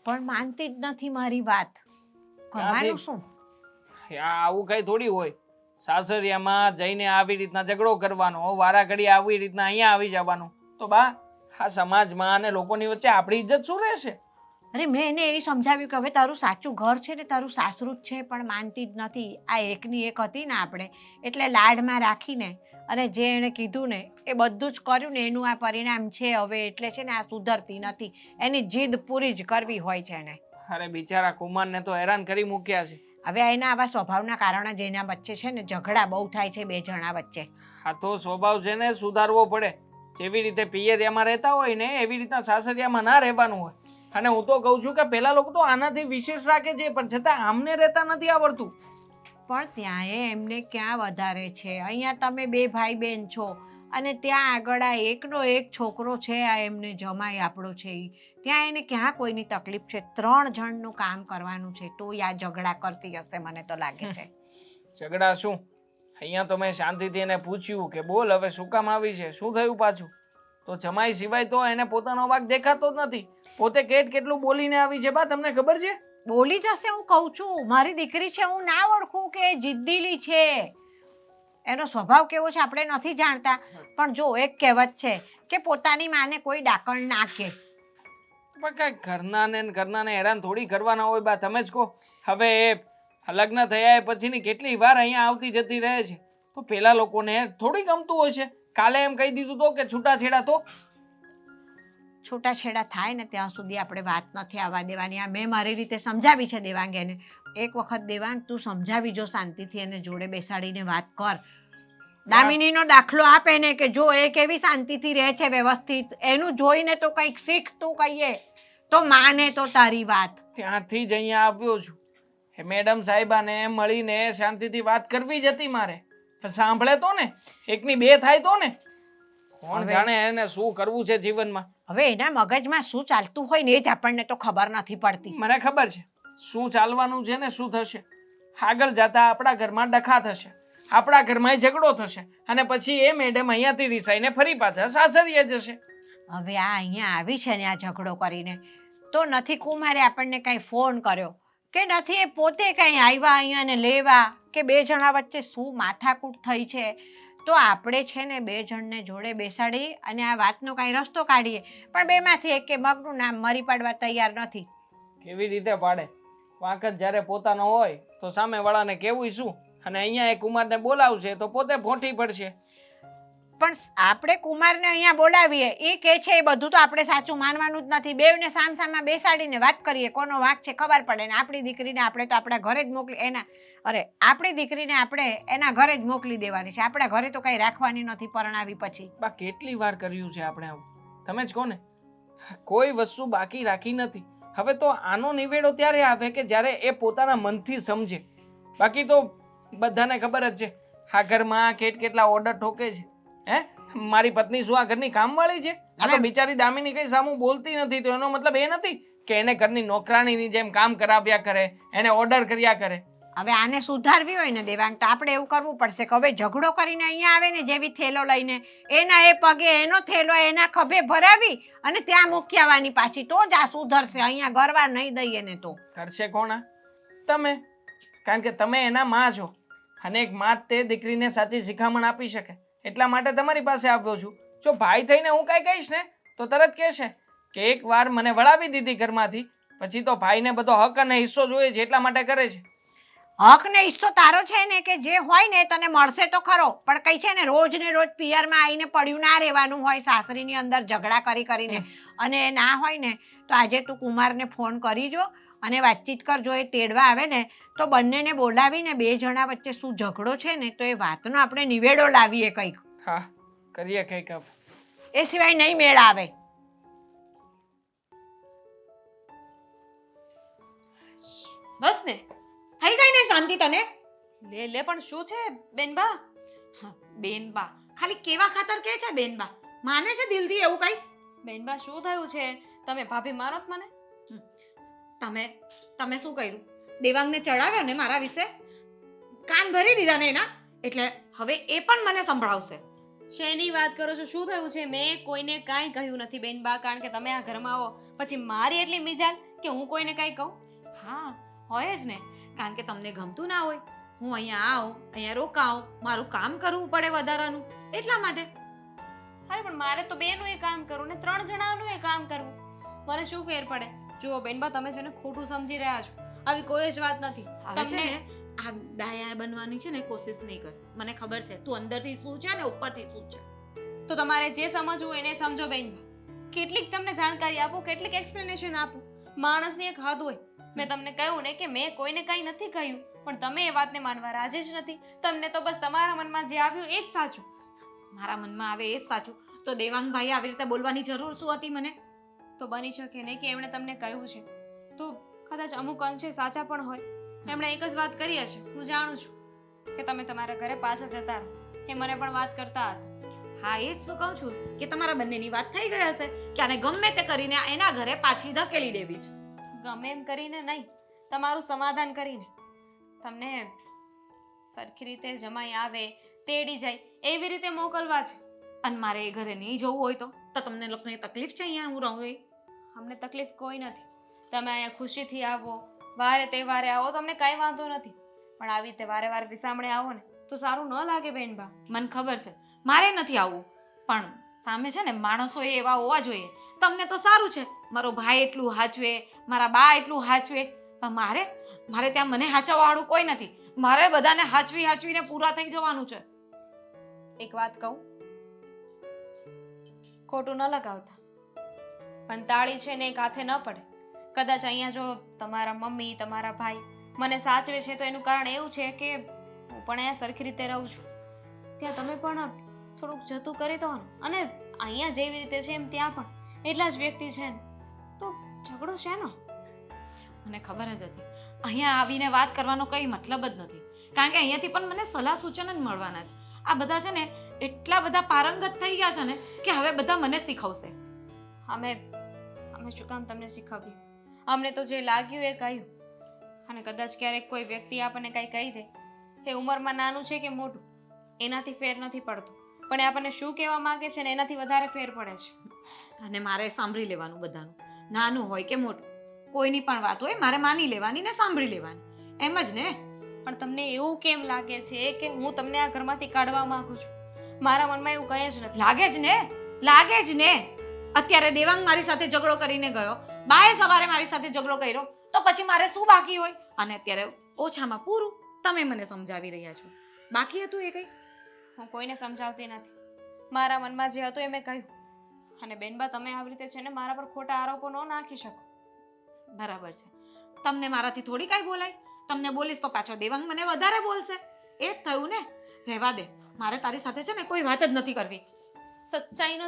પણ માનતી જ નથી મારી વાત. કરવાનું શું? આવું કઈ થોડી હોય. સાસરિયામાં જઈને આવી રીતના ઝઘડો કરવાનો, વારા ઘડી આવી રીતના અહીંયા આવી જવાનું. તો બા, આ સમાજમાં અને લોકોની વચ્ચે આપણી ઇજ્જત શું રહેશે? અરે મેં એને એ સમજાવ્યું કે હવે તારું સાચું ઘર છે ને તારું સાસરું જ છે, પણ માનતી જ નથી. આ એકની એક હતી ને આપણે, એટલે લાડમાં રાખીને અને જે એણે કીધું ને એ બધું જ કર્યું ને એનું આ પરિણામ છે હવે. એટલે છે ને આ સુધરતી નથી, એની જીદ પૂરી જ કરવી હોય છે એને. અરે બિચારા કુમારને તો હેરાન કરી મૂક્યા છે. હવે એના આવા સ્વભાવના કારણે જ એના વચ્ચે છે ને ઝઘડા બહુ થાય છે બે જણા વચ્ચે. આ તો સ્વભાવ છે ને સુધારવો પડે. જેવી રીતે પિયરિયામાં રહેતા હોય ને એવી રીતના સાસરિયામાં ના રહેવાનું હોય. અને હું તો કહું છું કે પેલા લોકો તો આનાથી વિશેષ રાખે છે, પણ છતાં આમને રહેતા નથી આવડતું. પણ ત્યાં એમને ક્યાં વધારે છે? અહીંયા તમે બે ભાઈ બહેન છો અને ત્યાં આગળ આ એકનો એક છોકરો છે, આ એમને જમાઈ આપણો છે ઈ. ત્યાં એને ક્યાં કોઈની તકલીફ છે? 3 જણનું કામ કરવાનું છે તો આ ઝઘડા કરતી હશે મને તો લાગે છે. ઝઘડા શું? અહીંયા તો મેં શાંતિથી એને પૂછ્યું કે બોલ હવે શું કામ આવી છે, શું થયું પાછું? તો જમાઈ સિવાય તો એને પોતાનો વાંક દેખાતો જ નથી. પોતે કેટલું બોલીને આવી છે બા, તમને ખબર છે? બોલી જશે, હું કહું છું. મારી દીકરી છે, હું ના ઓળખું કે જિદ્દીલી છે? એનો સ્વભાવ કેવો છે આપણે નથી જાણતા, પણ જો એક કહેવત છે કે પોતાની માને કોઈ ડાકણ ના કે. પણ કાંઈ ઘરનાને હેરાન થોડી કરવાના હોય બા, તમે જ કહો. હવે એ લગ્ન થયા પછીની કેટલી વાર અહીંયા આવતી જતી રહે છે, તો પેલા લોકોને થોડી ગમતું હોય છે. કાલે એમ કહી દીધું તો કે છૂટાછેડા તો છૂટાછેડા થાય ને ત્યાં સુધી આપણે વાત નથી આવવા દેવાની. આ મેં મારી રીતે સમજાવી છે દેવાંગેને. એક વખત દેવાંગ તું સમજાવી જો શાંતિથી, એને જોડે બેસાડીને વાત કર. દામિનીનો દાખલો આપે ને કે જો એ કેવી શાંતિથી રહે છે વ્યવસ્થિત, એનું જોઈને તો કંઈક શીખ તું કહીએ તો માને તો તારી વાત. ત્યાંથી જ અહીંયા આવ્યો છું. એ મેડમ સાહેબાને મળીને શાંતિથી વાત કરવી જ હતી મારે. પણ સાંભળે તો ને, એકની બે થાય તો ને. કોણ જાણે એને શું કરવું છે જીવનમાં. હવે એના મગજમાં શું ચાલતું હોય ને એ જ આપણને તો ખબર નથી પડતી. મને ખબર છે શું ચાલવાનું છે ને શું થશે. આગળ જતા આપણા ઘરમાં ડખા થશે, આપણા ઘરમાં ઝઘડો થશે, અને પછી એ મેડમ અહીંયાથી રિસાઈને ફરી પાછા સાસરીએ જશે. હવે આ અહીંયા આવી છે ને આ ઝઘડો કરીને, તો નથી કુમારે આપણને કાંઈ ફોન કર્યો કે નથી એ પોતે કાંઈ આવ્યા અહીંયા ને લેવા, કે બે જણા વચ્ચે શું માથાકૂટ થઈ છે. તો આપણે છે ને બે જણને જોડે બેસાડી અને આ વાતનો કાંઈ રસ્તો કાઢીએ. પણ બેમાંથી એક કે મગનું નામ મરી પાડવા તૈયાર નથી. કેવી રીતે પાડે? વાંક જ જ્યારે પોતાનો હોય તો સામેવાળાને કેવું શું? અને અહીંયા એ કુમારને બોલાવશે તો પોતે ફોટી પડશે. પણ આપણે કુમારને અહીંયા બોલાવીએ, એ કે છે એ બધું તો આપણે સાચું માનવાનું જ નથી. બેવને સામસામા બેસાડીને વાત કરીએ, કોનો વાંક છે ખબર પડે. ને આપણી દીકરીને આપણે તો આપણા ઘરે જ મોકલી આપણી દીકરીને આપણે એના ઘરે જ મોકલી દેવાની છે. આપણા ઘરે તો કંઈ રાખવાની નથી પરણાવી પછી. બા કેટલી વાર કર્યું છે આપણે આવું, તમે જ કહો ને. કોઈ વસ્તુ બાકી રાખી નથી. હવે તો આનો નિવેડો ત્યારે આવે કે જ્યારે એ પોતાના મનથી સમજે. બાકી તો બધાને ખબર જ છે આ ઘરમાં કેટલા ઓર્ડર ઠોકે છે. હે, મારી પત્ની શું આ ઘરની કામવાળી છે? આ તો બિચારી દામિની કઈ સામું બોલતી નથી, તો એનો મતલબ એ નથી કે એને ઘરની નોકરાણીની જેમ કામ કરાવ્યા કરે, એને ઓર્ડર કર્યા કરે. હવે આને સુધારવી હોય ને દેવાંગ, તો આપણે એવું કરવું પડશે કે હવે ઝઘડો કરીને અહીંયા આવે ને જેવી થેલો લઈને, એના એ પગે એનો થેલો એના ખભે ભરાવી અને ત્યાં મૂકી આવવાની પાછી, તો જ આ સુધરશે. અહીંયા ગરવા નહીં દઈએ ને તો કરશે કોણ? તમે. કારણ કે તમે એના માં છો, અને એક માં તે દીકરીને સાચી શિખામણ આપી શકે. એટલા માટે તમારી પાસે આવ્યો છું. જો ભાઈ થઈને હું કાંઈ કહીશ ને તો તરત કહેશે કે એકવાર મને વળાવી દીધી ઘરમાંથી, પછી તો ભાઈને બધો હક અને હિસ્સો જોઈએ છે, એટલા માટે કરે છે. હક ને હિસ્સો તારો છે ને કે જે હોય ને તને મળશે તો ખરો, પણ કઈ છે ને રોજ પિયરમાં આવીને પડ્યું ના રહેવાનું હોય સાસરીની અંદર ઝઘડા કરીને. અને ના હોય ને તો આજે તું કુમારને ફોન કરી જો અને વાતચીત કર. જો એ તેડવા આવે ને તો બંનેને બોલાવીને બે જણા વચ્ચે શું ઝઘડો છે ને તો એ વાતનો આપણે નિવેડો લાવીએ કંઈક. હા, કરીએ કંઈક. એ સિવાય નહીં મેળ આવે. બસ ને, થઈ ગઈ ને શાંતિ તને? લે પણ શું છે બેનબા? બેનબા ખાલી કેવા ખાતર કે છે બેનબા? માને છે દિલથી એવું કઈ? બેનબા શું થયું છે? તમે ભાભી માનો જ મને? તમે શું કર્યું? દેવાંગને ચડાવ્યો ને મારા વિશે, કાન ભરી દીધા ને એના, એટલે હવે એ પણ મને સંભળાવશે. શેની વાત કરો છો? શું થયું છે? મેં કોઈને કાંઈ કહ્યું નથી બેનબા, કારણ કે તમે આ ઘરમાં આવો પછી મારી એટલી મિજાજ કે હું કોઈને કાંઈ કહું? હા હોય જ ને, કારણ કે તમને ગમતું ના હોય હું અહીંયા આવું, અહીંયા રોકાઉં, મારું કામ કરવું પડે વધારાનું, એટલા માટે. અરે પણ મારે તો બેનું એ કામ કરવું ને 3 જણાનું એ કામ કરવું, મને શું ફેર પડે? જુઓ બેનબા, તમે છે ને ખોટું સમજી રહ્યા છો. આવી કોઈ જ વાત નથી. હવે છે તમને ને આ ડાયા બનવાની છે ને કોશિશ નહીં કર. મને ખબર છે તું અંદરથી શું છે ને ઉપરથી શું છે. તો તમારે જે સમજવું હોય એને સમજો બેનબા. કેટલીક તમને જાણકારી આપું, કેટલીક એક્સપ્લેનેશન આપું. માણસની એક હદ હોય. મેં તમને કહ્યું ને કે મેં કોઈને કંઈ નથી કહ્યું, પણ તમે એ વાતને માનવા રાજી જ નથી. તમને તો બસ તમારા મનમાં જે આવ્યું એ જ સાચું. મારા મનમાં આવે એ જ સાચું. તો દેવાંગભાઈ આવી રીતે બોલવાની જરૂર શું હતી મને? તો બની શકે ને કે એમણે તમને કહ્યું છે તો કદાચ અમુક અંશે સાચા પણ હોય. એમણે એક જ વાત કરી હશે. હું જાણું છું કે તમે તમારા ઘરે પાછા જતા રહો. એ મને પણ વાત કરતા હતા. હા એ જ તો કહું છું કે તમારા બંનેની વાત થઈ ગઈ હશે કે આને ગમે તે કરીને એના ઘરે પાછી ધકેલી દેવી છે. ગમે એમ કરીને નહીં, તમારું સમાધાન કરીને. તમને સરખી રીતે જમાઈ આવે, તેડી જાય એવી રીતે મોકલવા છે. અને મારે એ ઘરે નહીં જવું હોય તો તમને લોકોને તકલીફ છે અહીંયા હું રહું એ? અમને તકલીફ કોઈ નથી. તમે અહીંયા ખુશીથી આવો, વારે તહેવારે આવો, તમને કાંઈ વાંધો નથી. પણ આવી રીતે વારે વારે વિસામણે આવો ને તો સારું ન લાગે બેનબા. મને ખબર છે મારે નથી આવવું, પણ સામે છે ને માણસો એવા હોવા જોઈએ. તમને તો સારું છે, મારો ભાઈ એટલું હાચવે, મારા બા એટલું હાચવે, પણ મારે ત્યાં મને હાચવવાવાળું કોઈ નથી. મારે બધાને હાચવીને પૂરા થઈ જવાનું છે. એક વાત કહું, ખોટું ન લગાવતા, પણ તાળી છે ને એક હાથે ન પડે. કદાચ અહીંયા જો તમારા મમ્મી, તમારા ભાઈ મને સાચવે છે તો એનું કારણ એવું છે કે હું પણ અહીંયા સરખી રીતે રહું છું. ત્યાં તમે પણ થોડુંક જતું કરી દો ને. અને અહીંયા જેવી રીતે છે એમ ત્યાં પણ એટલા જ વ્યક્તિ છે ને, તો ઝઘડો છે ને. મને ખબર જ હતી અહીંયા આવીને વાત કરવાનો કંઈ મતલબ જ નથી, કારણ કે અહીંયાથી પણ મને સલાહ સૂચન જ મળવાના છે. આ બધા છે ને એટલા બધા પારંગત થઈ ગયા છે ને કે હવે બધા મને શીખવશે. અમે શું કામ તમને શીખવ્યું? અમને તો જે લાગ્યું એ કહ્યું. અને કદાચ ક્યારેક કોઈ વ્યક્તિ આપણને કંઈ કહી દે, એ ઉંમરમાં નાનું છે કે મોટું એનાથી ફેર નથી પડતો, પણ એ આપણને શું કહેવા માંગે છે ને એનાથી વધારે ફેર પડે છે. અને મારે સાંભળી લેવાનું બધાનું, નાનું હોય કે મોટું, કોઈની પણ વાત હોય મારે માની લેવાની ને સાંભળી લેવાની, એમ જ ને. પણ તમને એવું કેમ લાગે છે કે હું તમને આ ઘરમાંથી કાઢવા માંગુ છું? મારા મનમાં એવું કંઈ જ નથી. લાગે જ ને. અત્યારે દેવાંગ મારી સાથે ઝઘડો કરીને ગયો, બાએ સવારે મારી સાથે ઝઘડો કર્યો, તો પછી મારે શું બાકી હોય? અને અત્યારે ઓછામાં પૂરું તમે મને સમજાવી રહ્યા છો. બાકી હતું એ કંઈ? હું કોઈને સમજાવતી નથી. મારા મનમાં જે હતું એ મેં કહ્યું. અને બેનબા, તમે આવી રીતે છે ને મારા પર ખોટા આરોપો ન નાખી શકો. બરાબર છે, તમને મારાથી થોડી કાંઈ બોલાય. તમને બોલીશ તો પાછો દેવાંગ મને વધારે બોલશે. એ જ થયું ને. રહેવા દે, મારે તારી સાથે છે ને કોઈ વાત જ નથી કરવી. સચ્ચાઈનો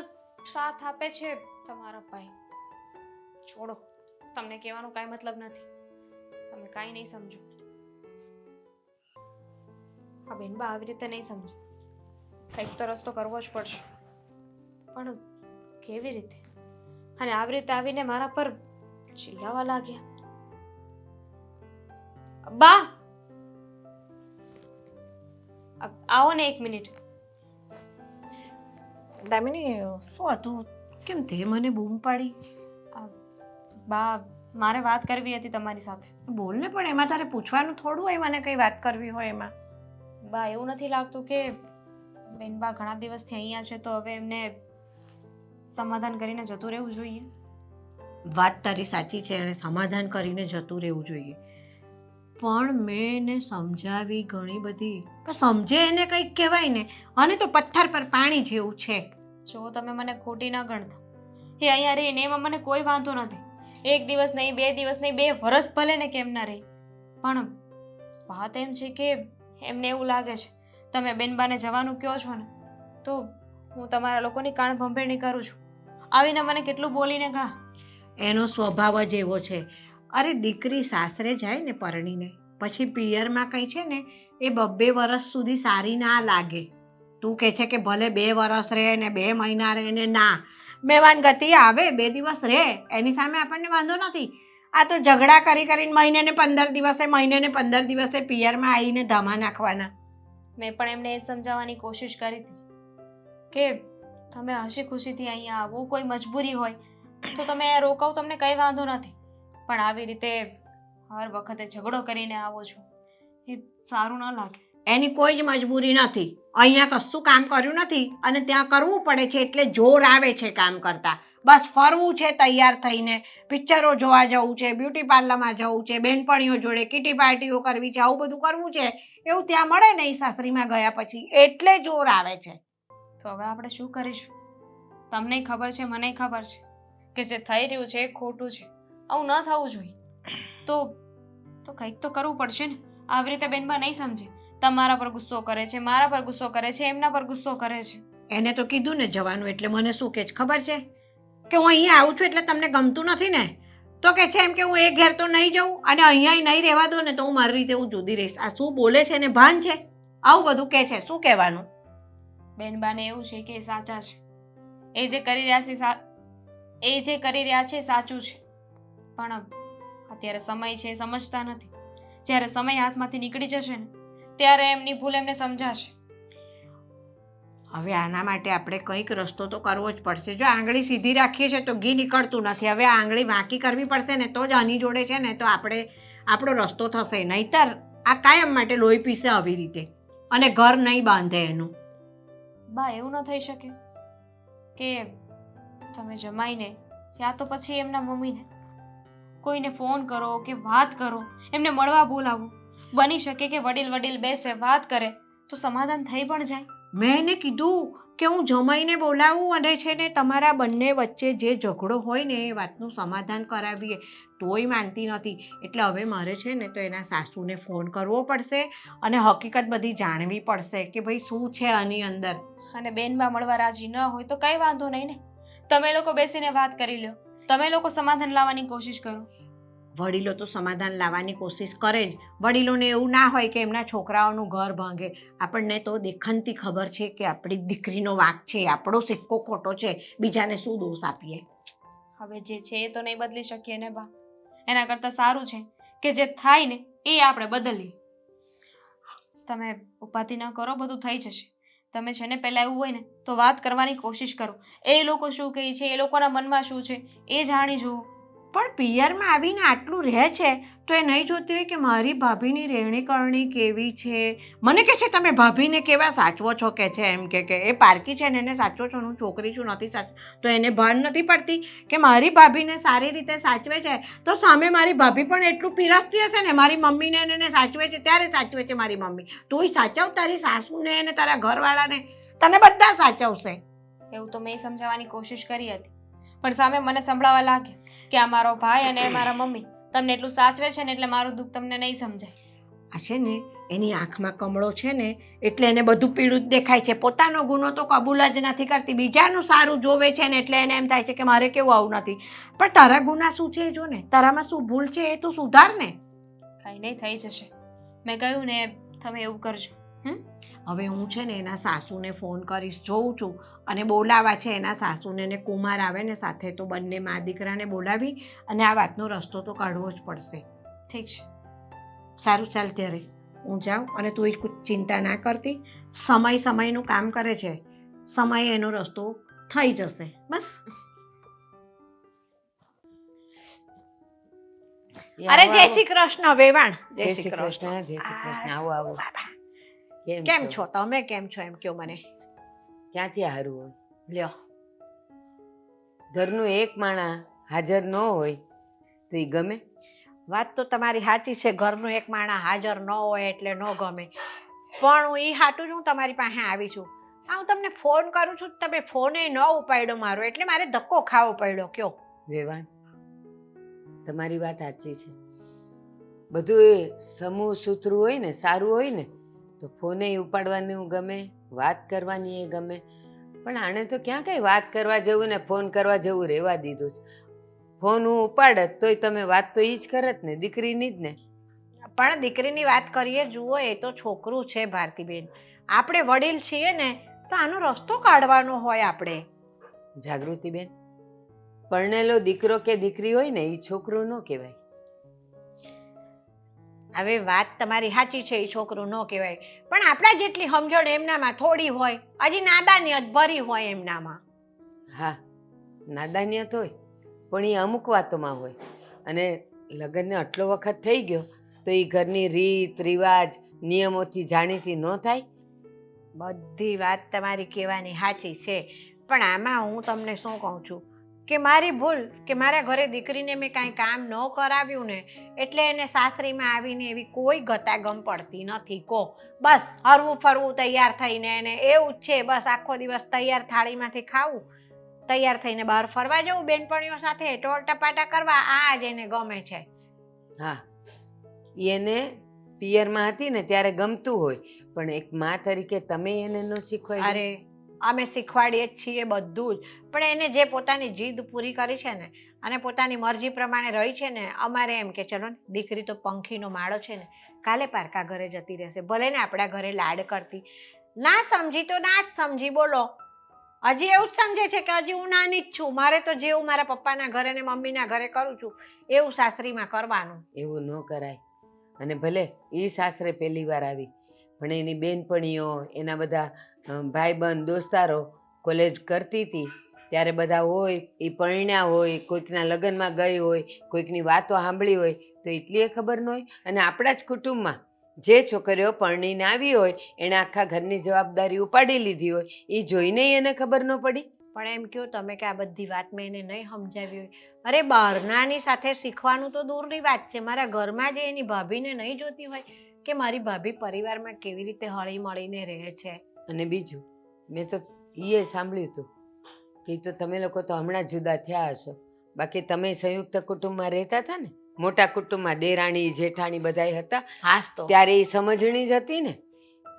સાથ આપે છે તમારા ભાઈ. છોડો, તમને કહેવાનું કાંઈ મતલબ નથી. તમે કાંઈ નહીં સમજો. હા બેનબા, આવી રીતે નહીં સમજો. કંઈક તો રસ્તો કરવો જ પડશે. પણ કેવી રીતે? અને આવી રીતે આવીને મારા પર ચિલ્લાવા લાગ્યા. બા, આવો ને 1 મિનિટ. દામિની, શું હતું? કેમ તે મને બૂમ પાડી? બા, મારે વાત કરવી હતી તમારી સાથે. બોલ ને, પણ એમાં તારે પૂછવાનું થોડું હોય મને કઈ વાત કરવી હોય એમાં. બા, એવું નથી લાગતું કે બેનબા ઘણા દિવસથી અહીંયા છે તો હવે એમને સમાધાન કરીને જતું રહેવું જોઈએ? વાત તારી સાચી છે, એણે સમાધાન કરીને જતું રહેવું જોઈએ, પણ મેં એને સમજાવી ઘણી બધી, પણ સમજે એને કંઈક કહેવાય ને. અને તો પથ્થર પર પાણી જેવું છે. જો તમે મને ખોટી ન ગણતા, એ અહીંયા રહીને એમાં મને કોઈ વાંધો નથી. 1 દિવસ નહીં, 2 દિવસ નહીં, 2 વર્ષ ભલે ને કેમ ના રહી, પણ વાત એમ છે કે એમને એવું લાગે છે તમે બેનબાને જવાનું કહો છો ને તો હું તમારા લોકોની કાન ભંભેરણી કરું છું. આવીને મને કેટલું બોલીને ગા. એનો સ્વભાવ જ એવો છે. અરે દીકરી સાસરે જાય ને પરણીને પછી પિયરમાં કંઈ છે ને એ 2 વર્ષ સુધી સારી ના લાગે. તું કહે છે કે ભલે 2 વર્ષ રહે ને 2 મહિના રહે ને, ના, મહેમાન ગતિ આવે 2 દિવસ રહે એની સામે આપણને વાંધો નથી. આ તો ઝઘડા કરીને મહિને ને 15 દિવસે પિયરમાં આવીને ધામા નાખવાના. મેં પણ એમને એ સમજાવવાની કોશિશ કરી હતી કે તમે હસી ખુશીથી અહીંયા આવો, કોઈ મજબૂરી હોય તો તમે અહીંયા રોકાવ, તમને કંઈ વાંધો નથી. પણ આવી રીતે હર વખતે ઝઘડો કરીને આવો છો એ સારું ન લાગે. એની કોઈ જ મજબૂરી નથી. અહીંયા કશું કામ કર્યું નથી અને ત્યાં કરવું પડે છે એટલે જોર આવે છે કામ કરતા. બસ ફરવું છે તૈયાર થઈને, પિક્ચરો જોવા જવું છે, બ્યુટી પાર્લરમાં જવું છે, બેનપણીઓ જોડે કિટી પાર્ટીઓ કરવી છે, આવું બધું કરવું છે. એવું ત્યાં મળે નહીં સાસરીમાં ગયા પછી, એટલે જોર આવે છે. તો હવે આપણે શું કરીશું? તમને ખબર છે, મને ખબર છે કે જે થઈ રહ્યું છે એ ખોટું છે. આવું ન થવું જોઈએ. તો કંઈક તો કરવું પડશે ને. આવી રીતે બેનબા નહીં સમજે. તમારા પર ગુસ્સો કરે છે, મારા પર ગુસ્સો કરે છે, એમના પર ગુસ્સો કરે છે. એને તો કીધું ને જવાનું, એટલે મને શું કહે છે ખબર છે કે હું અહીંયા આવું છું એટલે તમને ગમતું નથી ને, તો કે છે એમ કે હું એ ઘેર તો નહીં જાઉં અને અહીંયા નહીં રહેવા દો ને તો હું મારી રીતે હું જુદી રહીશ. આ શું બોલે છે એને ભાન છે? આવું બધું કહે છે, શું કહેવાનું? બેનબાને એવું છે કે એ સાચા છે. એ જે કરી રહ્યા છે એ સાચું છે. પણ અત્યારે સમય છે એ સમજતા નથી. જ્યારે સમય હાથમાંથી નીકળી જશે ને ત્યારે એમની ભૂલ એમને સમજાશે. હવે આના માટે આપણે કંઈક રસ્તો તો કરવો જ પડશે. જો આંગળી સીધી રાખીએ છીએ તો ઘી નીકળતું નથી. હવે આંગળી વાંકી કરવી પડશે ને તો જ આની જોડે છે ને તો આપણો રસ્તો થશે. નહીંતર આ કાયમ માટે લોહી પીસે આવી રીતે અને ઘર નહીં બાંધે એનું. બા એવું ન થઈ શકે કે તમે જમાઈને યા તો પછી એમના મમ્મીને કોઈને ફોન કરો કે વાત કરો, એમને મળવા બોલાવો. બની શકે કે વડીલ બેસે વાત કરે તો સમાધાન થઈ પણ જાય. મેં એને કીધું કે હું જમાઈને બોલાવું અને છે ને તમારા બંને વચ્ચે જે ઝઘડો હોય ને એ વાતનું સમાધાન કરાવીએ, તોય માનતી નથી. એટલે હવે મારે છે ને તો એના સાસુને ફોન કરવો પડશે અને હકીકત બધી જાણવી પડશે કે ભાઈ શું છે આની અંદર. અને બેનબા મળવા રાજી ન હોય તો કંઈ વાંધો નહીં ને. તમે લોકો બેસીને વાત કરી લો, તમે લોકો સમાધાન લાવવાની કોશિશ કરો. વડીલો તો સમાધાન લાવવાની કોશિશ કરે જ. વડીલોને એવું ના હોય કે એમના છોકરાઓનું ઘર ભાંગે. આપણને તો દેખનથી ખબર છે કે આપણી દીકરીનો વાંક છે, આપણો સિક્કો ખોટો છે, બીજાને શું દોષ આપીએ? હવે જે છે એ તો નહીં બદલી શકીએ ને બા. એના કરતાં સારું છે કે જે થાય ને એ આપણે બદલીએ. તમે ઉપાધિ ન કરો, બધું થઈ જશે. તમે છે ને પહેલાં એવું હોય ને તો વાત કરવાની કોશિશ કરો. એ લોકો શું કહે છે, એ લોકોના મનમાં શું છે એ જાણી જુઓ. પણ પિયરમાં આવીને આટલું રહે છે તો એ નહીં જોતી હોય કે મારી ભાભીની રહેણી કરણી કેવી છે. મને કહે છે તમે ભાભીને કેવા સાચવો છો કે છે, એમ કે એ પારકી છે ને એને સાચવો છો, હું છોકરી છું નથી સાચવ. તો એને ભાન નથી પડતી કે મારી ભાભીને સારી રીતે સાચવે છે તો સામે મારી ભાભી પણ એટલું પીરસતી હશે ને. મારી મમ્મીને એને સાચવે છે ત્યારે સાચવે છે મારી મમ્મી. તોય સાચવ તારી સાસુને અને તારા ઘરવાળાને, તને બધા સાચવશે. એવું તો મેં સમજાવવાની કોશિશ કરી હતી, પણ સામે મને સંભળાવા લાગે કે આ મારો ભાઈ અને મારા મમ્મી તમને એટલું સાચવે છે ને એટલે મારું દુઃખ તમને નહીં સમજાય. આ છે ને એની આંખમાં કમળો છે ને એટલે એને બધું પીળું જ દેખાય છે. પોતાનો ગુનો તો કબૂલ જ નથી કરતી, બીજાનું સારું જોવે છે ને એટલે એને એમ થાય છે કે મારે કેવું આવું નથી. પણ તારા ગુના શું છે એ જો ને, તારામાં શું ભૂલ છે એ તું સુધાર ને. કંઈ નહીં, થઈ જશે. મેં કહ્યું ને તમે એવું કરજો. હવે હું છે ને એના સાસુને ફોન કરીશ, જોઉં છું અને બોલાવા છે એના સાસુને ને કુમાર આવે ને સાથે તો બંને મા દીકરાને બોલાવી અને આ વાતનો રસ્તો તો કાઢવો જ પડશે. ઠીક છે, સારું ચાલ ત્યારે હું જાઉં અને તું કોઈ ચિંતા ના કરતી. સમયનું કામ કરે છે, સમય એનો રસ્તો થઈ જશે. બસ. અરે જય શ્રી કૃષ્ણ વેવાણ. જય શ્રી કૃષ્ણ. જય શ્રી કૃષ્ણ. આવો આવો. કેમ છો તમે? કેમ છો એમ કયો મને. ક્યાંથી હારું હોય? લ્યો, ઘરનું એક માણા હાજર ન હોય તો એ ગમે? વાત તો તમારી સાચી છે, ઘરનું એક માણસ હાજર ન હોય એટલે ન ગમે. પણ હું એ હાટું જ હું તમારી પાસે આવી છું. હું તમને ફોન કરું છું, તમે ફોને ન ઉપાડ્યો મારો એટલે મારે ધક્કો ખાવો પડ્યો. કયો વેવાણ, તમારી વાત સાચી છે. બધું એ સમૂહ સૂત્રું હોય ને, સારું હોય ને તો ફોને ઉપાડવાનું ગમે, વાત કરવાની એ ગમે. પણ આણે તો ક્યાં કઈ વાત કરવા જેવું ને ફોન કરવા જેવું રહેવા દીધું છે. ફોન હું ઉપાડત તોય તમે વાત તો એ જ કરત ને, દીકરીની જ ને. પણ દીકરીની વાત કરીએ, જુઓ એ તો છોકરું છે ભારતીબેન. આપણે વડીલ છીએ ને તો આનો રસ્તો કાઢવાનો હોય આપણે. જાગૃતિબેન, પરણેલો દીકરો કે દીકરી હોય ને એ છોકરું ન કહેવાય. હવે વાત તમારી સાચી છે, એ છોકરું ન કહેવાય. પણ આપણા જેટલી સમજણ એમનામાં થોડી હોય, હજી નાદાનિયત ભરી હોય એમનામાં. હા, નાદાનિયત હોય પણ એ અમુક વાતોમાં હોય. અને લગ્નને આટલો વખત થઈ ગયો તો એ ઘરની રીત રિવાજ નિયમોથી જાણીતી ન થાય? બધી વાત તમારી કહેવાની સાચી છે, પણ આમાં હું તમને શું કહું છું કે મારી ભૂલ કે મારા ઘરે દીકરીને મેં કાંઈ કામ ન કરાવ્યું ને એટલે એને સાસરીમાં આવીને એવી કોઈ ગતાગમ પડતી નથી. કો બસ હરવું ફરવું તૈયાર થઈને એને એવું જ છે, બસ આખો દિવસ તૈયાર થાળીમાંથી ખાવું, તૈયાર થઈને બહાર ફરવા જવું બેનપણીઓ સાથે ટોળ ટપાટા કરવા, આ જ એને ગમે છે. હા, એને પિયરમાં હતી ને ત્યારે ગમતું હોય, પણ એક મા તરીકે તમે એને ન શીખવાય. અરે અમે શીખવાડીએ જ છીએ બધું જ, પણ એને જે પોતાની જીદ પૂરી કરી છે ને અને પોતાની મરજી પ્રમાણે રહી છે ને, અમારે એમ કે ચલો ને દીકરી તો પંખીનો માળો છે ને, કાલે પારકા ઘરે જતી રહેશે, ભલે ને આપણા ઘરે લાડ કરતી. ના સમજી તો ના જ સમજી, બોલો. હજી એવું જ સમજે છે કે હજી હું નાની જ છું, મારે તો જેવું મારા પપ્પાના ઘરે ને મમ્મીના ઘરે કરું છું એવું સાસરીમાં કરવાનું. એવું ન કરાય. અને ભલે એ સાસરે પહેલી વાર આવી, પણ એની બેનપણીઓ, એના બધા ભાઈબંધ દોસ્તારો કોલેજ કરતી હતી ત્યારે બધા હોય, એ પરણ્યા હોય, કોઈકના લગ્નમાં ગઈ હોય, કોઈકની વાતો સાંભળી હોય, તો એટલી એ ખબર ન હોય. અને આપણા જ કુટુંબમાં જે છોકરીઓ પરણીને આવી હોય એણે આખા ઘરની જવાબદારી ઉપાડી લીધી હોય, એ જોઈને એને ખબર ન પડી. પણ એમ કહો તમે કે આ બધી વાત મેં એને નહીં સમજાવી હોય. અરે બહારનાની સાથે શીખવાનું તો દૂરની વાત છે, મારા ઘરમાં જે એની ભાભીને નહીં જોતી હોય કે મારી ભાભી પરિવારમાં કેવી રીતે હળી મળીને રહે છે. અને બીજું, મેં તો એ સાંભળ્યું હતું કે તો તમે લોકો તો હમણાં જુદા થયા હશો, બાકી તમે સંયુક્ત કુટુંબમાં રહેતા હતા ને, મોટા કુટુંબમાં દેરાણી જેઠાણી બધાય હતા, હાસ તો ત્યારે એ સમજણી જ હતી ને.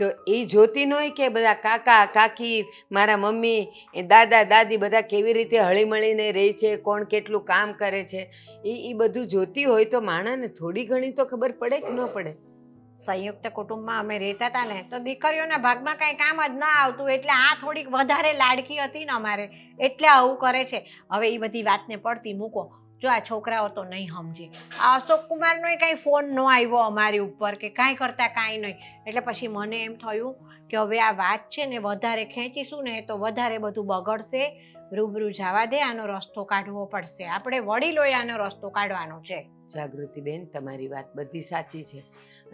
તો એ જોતી ન હોય કે બધા કાકા કાકી, મારા મમ્મી, એ દાદા દાદી બધા કેવી રીતે હળીમળીને રહે છે, કોણ કેટલું કામ કરે છે, એ બધું જોતી હોય તો માણસને થોડી ઘણી તો ખબર પડે કે ન પડે. સંયુક્ત કુટુંબમાં અમે રહેતા હતા ને તો દીકરીઓના ભાગમાં કાંઈ કામ જ ના આવતું, એટલે આ થોડીક વધારે લાડકી હતી ને અમારે, એટલે આવું કરે છે. હવે એ બધી વાતને પડતી મૂકો. જો આ છોકરાઓ તો નહીં સમજે. આ અશોક કુમારનો કાંઈ ફોન ન આવ્યો અમારી ઉપર કે કાંઈ કરતા કાંઈ નહીં, એટલે પછી મને એમ થયું કે હવે આ વાત છે ને વધારે ખેંચીશું ને તો વધારે બધું બગડશે, રૂબરૂ જવા દે, આનો રસ્તો કાઢવો પડશે, આપણે વડીલોએ આનો રસ્તો કાઢવાનો છે. જાગૃતિબેન, તમારી વાત બધી સાચી છે.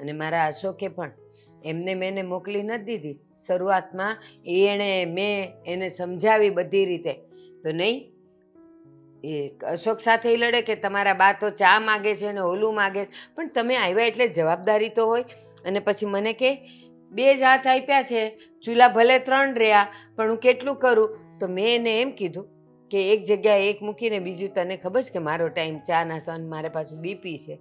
અને મારા અશોકે પણ એમને મેં મોકલી નથી દીધી. શરૂઆતમાં મેં એને સમજાવી બધી રીતે, તો નહીં એ અશોક સાથે ઈ લડે કે તમારા બા તો ચા માગે છે ને ઓલું માગે છે, પણ તમે આવ્યા એટલે જવાબદારી તો હોય. અને પછી મને કે 2 જ હાથ આપ્યા છે, ચૂલા ભલે 3 રહ્યા, પણ હું કેટલું કરું? તો મેં એને એમ કીધું કે એક જગ્યાએ એક મૂકીને બીજું, તને ખબર છે કે મારો ટાઈમ ચા ના સન, મારે પાછું બીપી છે,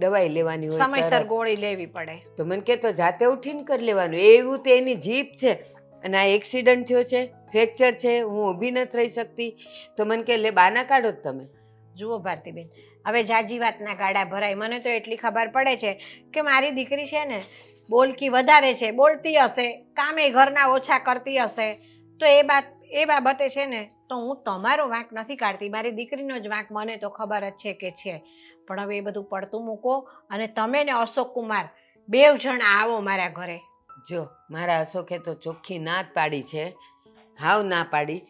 દવાઈ લેવાની હોય, સમયસર ગોળી લેવી પડે. તો મને કે તો જાતે ઉઠીને કરી લેવાનું. એવું તો એની જીભ છે. અને આ એક્સિડન્ટ થયો છે, ફ્રેક્ચર છે, હું ઊભી નથી રહી શકતી, તો મને કે લે બાના કાઢો જ તમે. જુઓ ભારતીબેન, હવે જાજી વાતના ગાડા ભરાય. મને તો એટલી ખબર પડે છે કે મારી દીકરી છે ને બોલકી વધારે છે, બોલતી હશે, કામે ઘરના ઓછા કરતી હશે, તો એ બાબતે છે ને તો હું તમારો વાંક નથી કાઢતી, મારી દીકરીનો જ વાંક મને તો ખબર જ છે કે છે. પણ હવે એ બધું પડતું મૂકો અને તમે ને અશોક કુમાર 2 જણ આવો મારા ઘરે. જો મારા અશોકે તો ચોખ્ખી ના જ પાડી છે, હાવ ના પાડીશ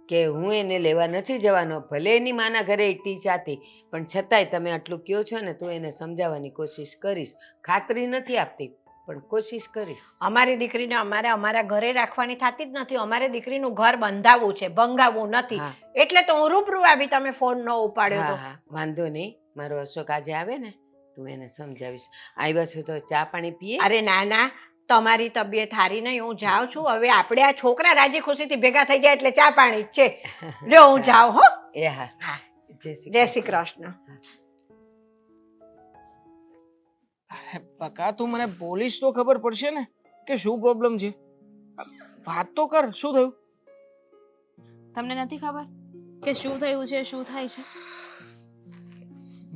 કે હું એને લેવા નથી જવાનો. ભલે એની માના ઘરે ટી ચાતી, પણ છતાંય તમે આટલું કહો છો ને તો એને સમજાવવાની કોશિશ કરીશ. ખાતરી નથી આપતી, પણ કોશિશ કરીશ. અમારી દીકરીને અમારા ઘરે રાખવાની થતી જ નથી. અમારે દીકરીનું ઘર બંધાવવું છે, ભંગાવવું નથી. હા. એટલે તો હું રૂબરૂ આવી, તમે ફોન ન ઉપાડ્યો હા તો. હા, વાંધો નહીં. મારો અશોક આજે આવે ને તું એને સમજાવીશ. આવ્યા છું તો ચા પાણી પીએ. અરે ના ના, તમારી તબિયત સારી નહીં, હું જાઉં છું. હવે આપણે આ છોકરા રાજી ખુશીથી ભેગા થઈ જાય એટલે ચા પાણી જ છે. જો હું જાઉં હો. એ હા, હા. જય શ્રી જય શ્રી કૃષ્ણ. અરે બકા, તું મને બોલીશ તો ખબર પડશે ને કે શું પ્રોબ્લેમ છે. વાત તો કર, શું થયું? તમને નથી ખબર કે શું થયું છે, શું થાય છે?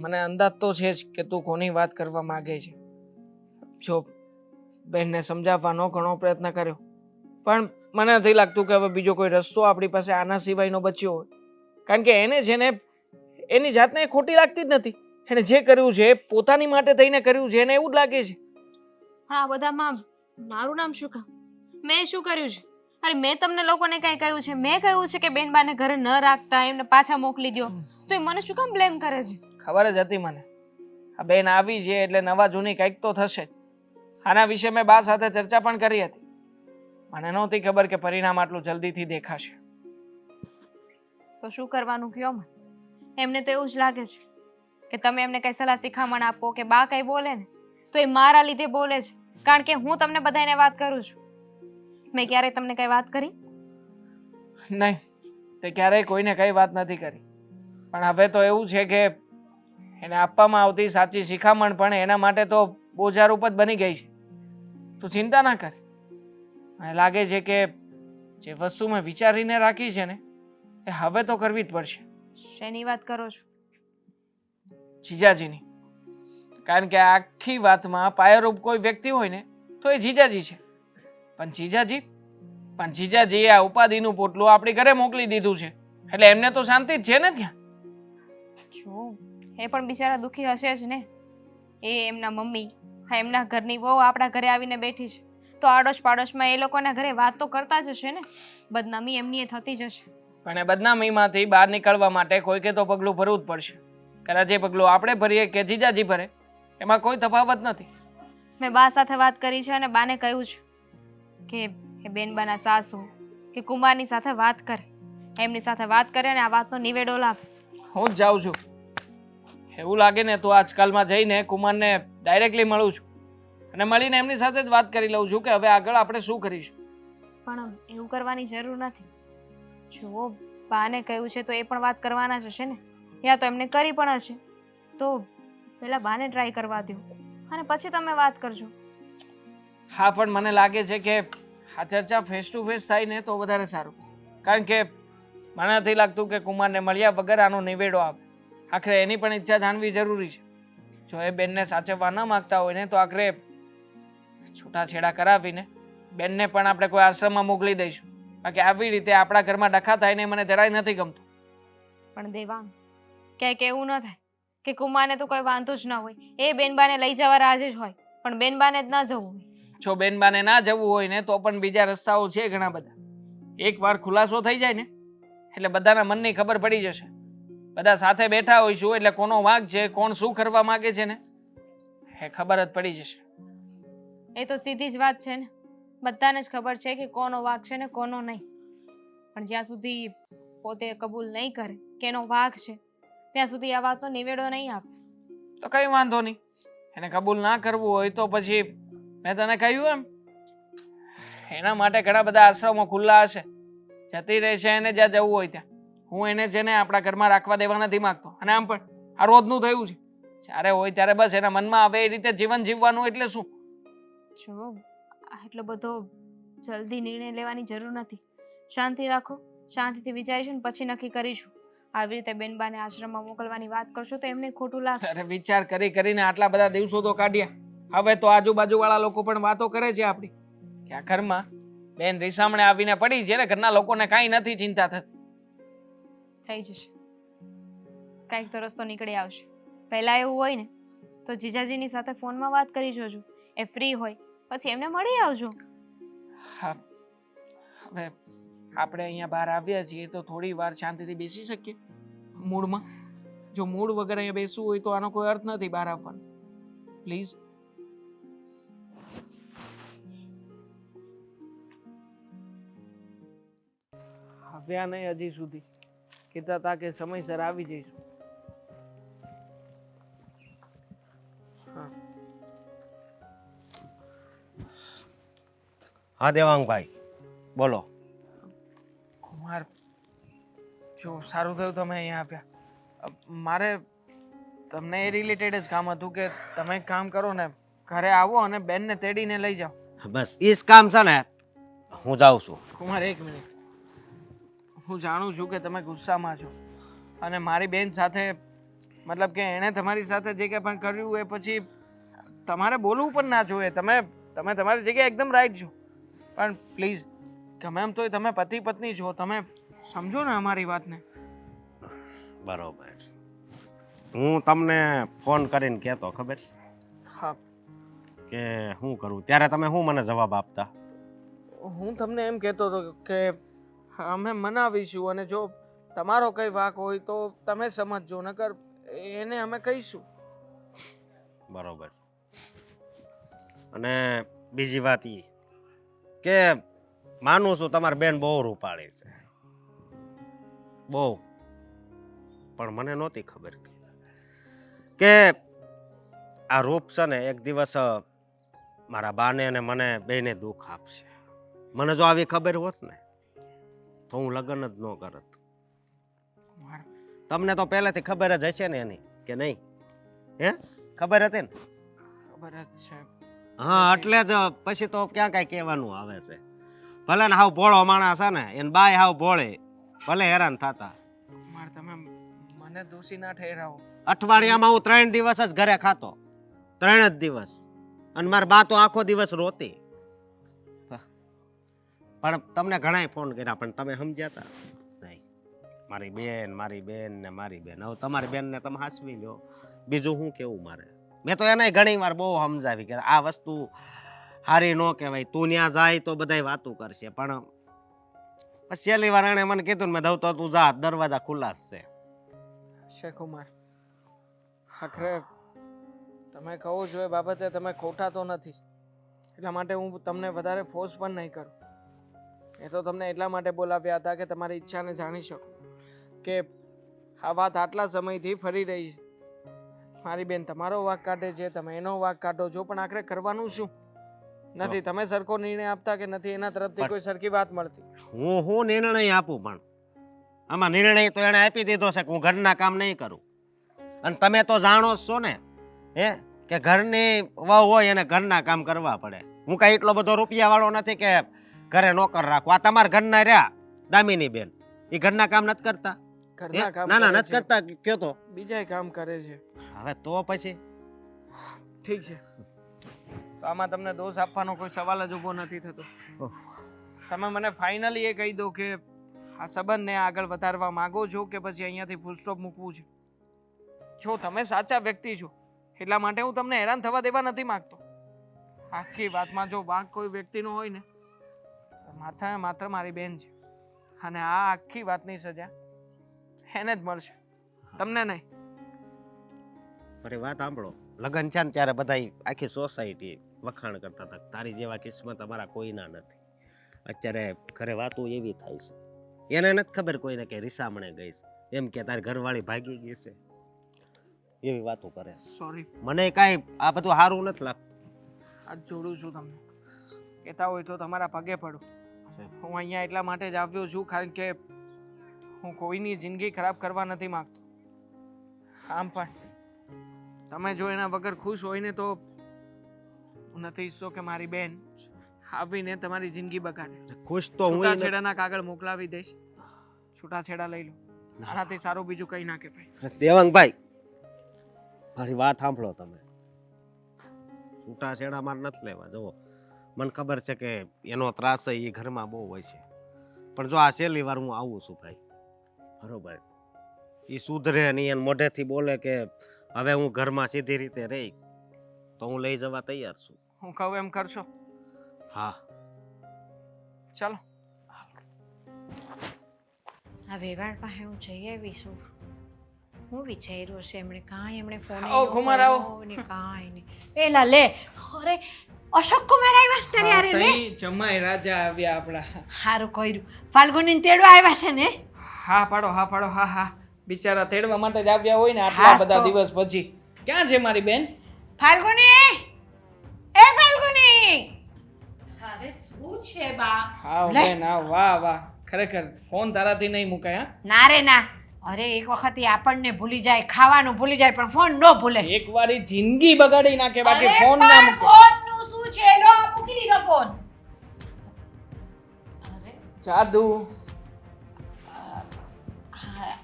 મને અંદાજ તો છે જ કે તું કોની વાત કરવા માંગે છે. જો બહેનને સમજાવવાનો ઘણો પ્રયત્ન કર્યો, પણ મને નથી લાગતું કે હવે બીજો કોઈ રસ્તો આપણી પાસે આના સિવાયનો બચ્યો હોય. કારણ કે એને છે ને એની જાતને ખોટી લાગતી જ નથી. એને જે કર્યું છે પોતાની માટે થઈને કર્યું છે, એને એવું જ લાગે છે. પણ આ બધામાં મારું નામ શું કામ? મેં શું કર્યું છે? અરે મેં તમને લોકોને કઈ કહ્યું છે? મેં કહ્યું છે કે બેનબાને ઘરે ન રાખતા, એમને પાછા મોકલી દો, તો એ મને શું કામ બ્લેમ કરે છે? ખબર જ હતી મને, આ બેન આવી છે એટલે નવા જૂની કંઈક તો થશે. આના વિશે મેં બા સાથે ચર્ચા પણ કરી હતી. મને નહોતી ખબર કે પરિણામ આટલું જલ્દીથી દેખાશે. તો શું કરવાનું કયો મને? એમને તો એવું જ લાગે છે કે તમે એમને કઈ સલાહ શિખામણ આપો કે બા કઈ બોલે ને તો એ મારા લીધે બોલે છે, કારણ કે હું તમને બધાને વાત કરું છું. મેં ક્યારેય તમને કઈ વાત કરી? નહીં, તે ક્યારેય કોઈને કઈ વાત નથી કરી. પણ હવે તો એવું છે કે એને આપવામાં આવતી સાચી શિખામણ પણ એના માટે તો બોજારૂપ જ બની ગઈ છે. તું ચિંતા ના કર. મને લાગે છે કે જે વસ્તુ મેં વિચારીને રાખી છે ને એ હવે તો કરવી જ પડશે. શેની વાત કરો છો? જીજાજીની. કારણ કે આખી વાતમાં પાયારૂપ કોઈ વ્યક્તિ હોય ને તો એ જીજાજી છે. પણ જીજાજીએ આ ઉપાધિનું પોટલું આપણી ઘરે મોકલી દીધું છે, એટલે એમને તો શાંતિ જ છે ને ત્યાં. જો એ પણ બિચારા દુઃખી હશે જ ને. એ એમના મમ્મી, હા એમના ઘરની વહુ આપણા ઘરે આવીને બેઠી છે, તો આડોશ પાડોશમાં એ લોકોના ઘરે વાત તો કરતા જ હશે ને. બદનામી એમની એ થતી જ હશે. પણ એ બદનામીમાંથી બહાર નીકળવા માટે કોઈકે તો પગલું ભરવું જ પડશે. કદાચ એ પગલું આપણે ભરીએ કે જીજાજી ભરે એમાં કોઈ તફાવત નથી. મેં બા સાથે વાત કરી છે અને બાને કહ્યું છે કે એ બેનબાના સાસુ કે કુમારની સાથે વાત કરે, એમની સાથે વાત કરે અને આ વાતનો નિવેડો લાવે. હું જ જાઉં છું. એવું લાગે ને તો આજકાલમાં જઈને કુમારને ડાયરેક્ટલી મળું છું અને મળીને એમની સાથે જ વાત કરી લઉં છું કે હવે આગળ આપણે શું કરીશું. પણ એવું કરવાની જરૂર નથી. જુઓ, બાને કહ્યું છે તો એ પણ વાત કરવાના જ હશે ને, યા તો એમને કરી પણ હશે. તો પહેલા બાને ટ્રાય કરવા દો અને પછી તમે વાત કરજો. હા, પણ મને લાગે છે કે આ ચર્ચા ફેસ ટુ ફેસ થાય ને તો વધારે સારું. કારણ કે મને નથી લાગતું કે કુમારને મળ્યા વગર આનો નિવેડો આવે. આખરે એની પણ ઈચ્છા જાણવી જરૂરી છે. જો એ બેનને સાચવવા ન માગતા હોય ને તો આખરે છૂટાછેડા કરાવીને બેનને પણ આપણે કોઈ આશ્રમમાં મોકલી દઈશું. બાકી આવી રીતે આપણા ઘરમાં ડખા થાય ને મને જરાય નથી ગમતું. પણ દેવાંગ, ક્યાંક એવું ન થાય કે કુમારને તો કોઈ વાંધો જ ન હોય, એ બેનબાને લઈ જવા રાજી જ હોય, પણ બેનબાને જ ન જવું હોય. જો બેનબાને ના જવું હોય ને તો પણ બીજા રસ્તાઓ છે ઘણા બધા. એકવાર ખુલાસો થઈ જાય ને એટલે બધાના મનની ખબર પડી જશે. બધા સાથે બેઠા હોઈશું એટલે કોનો વાંક છે, કોણ શું કરવા માંગે છે ને એ ખબર જ પડી જશે. એ તો સીધી જ વાત છે ને. બધાને જ ખબર છે કે કોનો વાંક છે ને કોનો નહીં. પણ જ્યાં સુધી પોતે કબૂલ નહીં કરે કે એનો વાંક છે ત્યાં સુધી આ વાતનો નિવેડો નહીં આપે. તો કઈ વાંધો નહીં. એને કબૂલ ના કરવું હોય તો પછી મેં તને કહ્યું એમ એના માટે ઘણા બધા આશ્રમો ખુલ્લા હશે. જતી રહેશે એને જ્યાં જવું હોય ત્યાં. હું એને છે ને આપણા ઘરમાં રાખવા દેવા નથી માંગતો. અને આમ પણ આ રોજનું થયું છે. જ્યારે હોય ત્યારે બસ એના મનમાં આવે એ રીતે જીવન જીવવાનું એટલે શું. જો એટલો બધો જલ્દી નિર્ણય લેવાની જરૂર નથી. શાંતિ રાખો, શાંતિથી વિચારીશું ને પછી નક્કી કરીશું. આવી રીતે બેનબાને આશ્રમમાં મોકલવાની વાત કરશો તો એમને ખોટું લાગશે. અરે વિચાર કરીને આટલા બધા દિવસો તો કાઢ્યા. હવે તો આજુબાજુવાળા લોકો પણ વાતો કરે છે આપણી કે આ ઘરમાં બેન રીસામણે આવીને પડી છે ને ઘરના લોકોને કાંઈ નથી ચિંતા થતી. થઈ જશે, કાંઈક તો રસ્તો નીકળી આવશે. પહેલાં એવું હોય ને તો જીજાજીની સાથે ફોનમાં વાત કરી જોજો. એ ફ્રી હોય પછી એમને મળી આવજો. હા, હવે આપણે અહીંયા બહાર આવ્યા છીએ તો થોડી વાર શાંતિથી બેસી શકીએ મૂડમાં. જો મૂડ વગર અહીંયા બેસવું હોય તો આનો કોઈ અર્થ નથી બહાર આવવાનો. પ્લીઝ. આવ્યા નહીં હજી સુધી. કીધા હતા કે સમયસર આવી જઈશું. હા દેવાંગભાઈ, બોલો. કુમાર, જો સારું થયું તમે અહીંયા આવ્યા. મારે તમને એ રિલેટેડ જ કામ હતું કે તમે એક કામ કરો ને ઘરે આવો અને બેનને તેડીને લઈ જાઓ. બસ એ જ કામ છે ને, હું જાઉં છું. કુમાર એક મિનિટ. હું જાણું છું કે તમે ગુસ્સામાં છો અને મારી બેન સાથે મતલબ કે એણે તમારી સાથે જે કંઈ પણ કર્યું એ પછી તમારે બોલવું પણ ના જોઈએ. તમે તમારી જગ્યાએ એકદમ રાઈટ છો. પણ પ્લીઝ ગમે એમ તોય તમે પતિ પત્ની છો, તમે સમજો ને અમારી વાતને. બરોબર. હું તમને ફોન કરીને કહેતો ખબર છે હા, કે શું કરું, ત્યારે તમે શું મને જવાબ આપતા? હું તમને એમ કહેતો હતો કે અમે મનાવીશું અને જો તમારો કંઈ વાંક હોય તો તમે સમજજો, નકર એને અમે કહીશું. બરોબર. અને બીજી વાત એ કે માનું છું તમારી બેન બહુ રૂપાળી છે, બહુ. પણ મને નહોતી ખબર કે આ રૂપ છે ને એક દિવસ મારા બાને અને મને બેને દુઃખ આપશે. મને જો આવી ખબર હોત ને તો હું લગ્ન જ ન કરત. કુમાર, તમને તો પહેલેથી ખબર જ હશે ને એની કે નહીં? હે, ખબર હતી ને? ખબર જ છે. હા, એટલે જ પછી તો ક્યાં કઈ કહેવાનું આવે છે. ભલે ને હાવ ભોળો માણસ છે ને એને બાય હાવ ભોળે, ભલે હેરાન થતા. કુમાર, તમે મને દોષી ના ઠેરાવો. અઠવાડિયામાં હું 3 દિવસ જ ઘરે ખાતો, 3 જ દિવસ, અને મારી બા તો આખો દિવસ રોતી. પણ તમને ઘણાય ફોન કર્યા પણ તમે સમજ્યા હતા નહીં. મારી બેન ને મારી બેન. હવે તમારી બેન ને તમે હાચવી લો, બીજું શું કેવું મારે? મેં તો એને ઘણી વાર બહુ સમજાવી કે આ વસ્તુ હારી ન કહેવાય, તું ત્યાં જાય તો બધાય વાતું કરશે. પણ પછી છેલ્લી વાર એણે મને કીધું ને મેં દઉં તો તું જા, દરવાજા ખુલ્લા જ છે. છે કુમાર, આખરે તમે કહો છો એ બાબતે તમે ખોટા તો નથી, એટલા માટે હું તમને વધારે ફોર્સ પણ નહીં કરું. એ તો તમને એટલા માટે બોલાવ્યા હતા કે તમારી ઈચ્છાને જાણી શકો કે આ વાત આટલા સમયથી ફરી રહી છે. મારી બેન તમારો વાંક કાઢે છે, તમે એનો વાંક કાઢો છો, પણ આખરે કરવાનું શું? નથી તમે સરખો નિર્ણય આપતા કે નથી એના તરફથી કોઈ સરખી વાત મળતી. હું નિર્ણય આપું પણ આમાં નિર્ણય તો એને આપી દીધો છે કે હું ઘરના કામ નહીં કરું. અને તમે તો જાણો જ છો ને હે કે ઘરની વહુ હોય એને ઘરના કામ કરવા પડે. હું કઈ એટલો બધો રૂપિયા વાળો નથી કે ઘરે નોકર રાખું. આ તમારા ઘરના રહ્યા દામિની બેન, એ ઘરના કામ નથી કરતા? ઘરના કામ ના કરે નથી છે, કરતા કયો તો. બીજાય કામ કરે છે. હવે તો પછી ઠીક છે, તો આમાં તમને દોષ આપવાનો કોઈ સવાલ જ ઊભો નથી થતો. તમે મને ફાઇનલી એ કહી દો કે આ સંબંધને આગળ વધારવા માંગો છો કે પછી અહીંયાથી ફૂલ સ્ટોપ મૂકવું છે? જો તમે સાચા વ્યક્તિ છો એટલા માટે હું તમને હેરાન થવા દેવા નથી માંગતો. આખી વાતમાં જો વાંક કોઈ વ્યક્તિનો હોય ને તો માત્ર ને માત્ર મારી બેન છે, અને આ આખી વાતની સજા એને જ મળશે, તમને નહીં. મારી વાત સાંભળો, લગ્ન છે ને ત્યારે બધા આખી સોસાયટી વખાણ કરતા હતા તારી જેવા કિસ્મત અમારા કોઈના નથી. અત્યારે ઘરે વાતો એવી થાય છે, એને નથી ખબર કોઈને કે રીસામણે ગઈ છે, એમ કે તારી ઘરવાળી ભાગી ગઈ છે, એવી વાતો કરે છે. સોરી, મને કાંઈ આ બધું સારું નથી લાગતું. આજ જોડું છું તમને, કહેતા હોય તો તમારા પગે પડું. હું અહીંયા એટલા માટે જ આવ્યો છું કારણ કે હું કોઈની જિંદગી ખરાબ કરવા નથી માંગતો. આમ પણ તમે જો એના વગર ખુશ હોય ને તો હું નથી ઈચ્છતો કે મારી બેન આવીને તમારી જિંદગી બગાડે. ખુશ તો હું છૂટાછેડાના કાગળ મોકલાવી દઈશ, છૂટાછેડા લઈ લો, આનાથી સારું બીજું કઈ ના કહેવાય. દેવાંગભાઈ, મારી વાત સાંભળો તમે. છૂટાછેડા મારે નથી લેવા. જુઓ, મને ખબર છે કે એનો ત્રાસ એ ઘરમાં બહુ હોય છે, પણ જો આ છેલ્લી વાર હું આવું છું ભાઈ, બરોબર, એ સુધરે નહીં એને મોઢેથી બોલે કે હવે હું ઘરમાં સીધી રીતે રહી તો હું લઈ જવા તૈયાર છું. હું કહું એમ કરશો? હા, ચાલો. આ વેવાણ પાસે હું જઈ આવીશું. હું વિચાર્યું હશે એમણે કાંઈ એમણે ફોન આવો, કુમાર, આવો. ને કાંઈ નહીં. એલા લે, અરે અશોક કુમાર આવ્યા છે તારી હારે લે. તઈ જમાઈ રાજા આવ્યા આપણા. સારું કર્યું, ફાલ્ગુનીને તેડવા આવ્યા છે ને? હા પાડો, હા પાડો, હા હા. બિચારા તેડવા માટે જ આવ્યા હોય ને આટલા હા બધા તો. દિવસ પછી. ક્યાં છે મારી બેન? ફાલ્ગુની, એ ફાલ્ગુની! અરે શું છે બા? હા લે. બેન, હા, વાહ વાહ, ખરેખર ફોન તારાથી નહીં મુકાય. હા, ના રે ના, અરે એક વખત ઈ આપણને ભૂલી જાય, ખાવાનું ભૂલી જાય, પણ ફોન ન ભૂલે. એક વારી જિંદગી બગાડી નાખે બાકી અરે ફોન ના પણ મૂકે. ફોનનું શું છે? લો આ મૂકી દીધો ફોન. અરે જાદુ.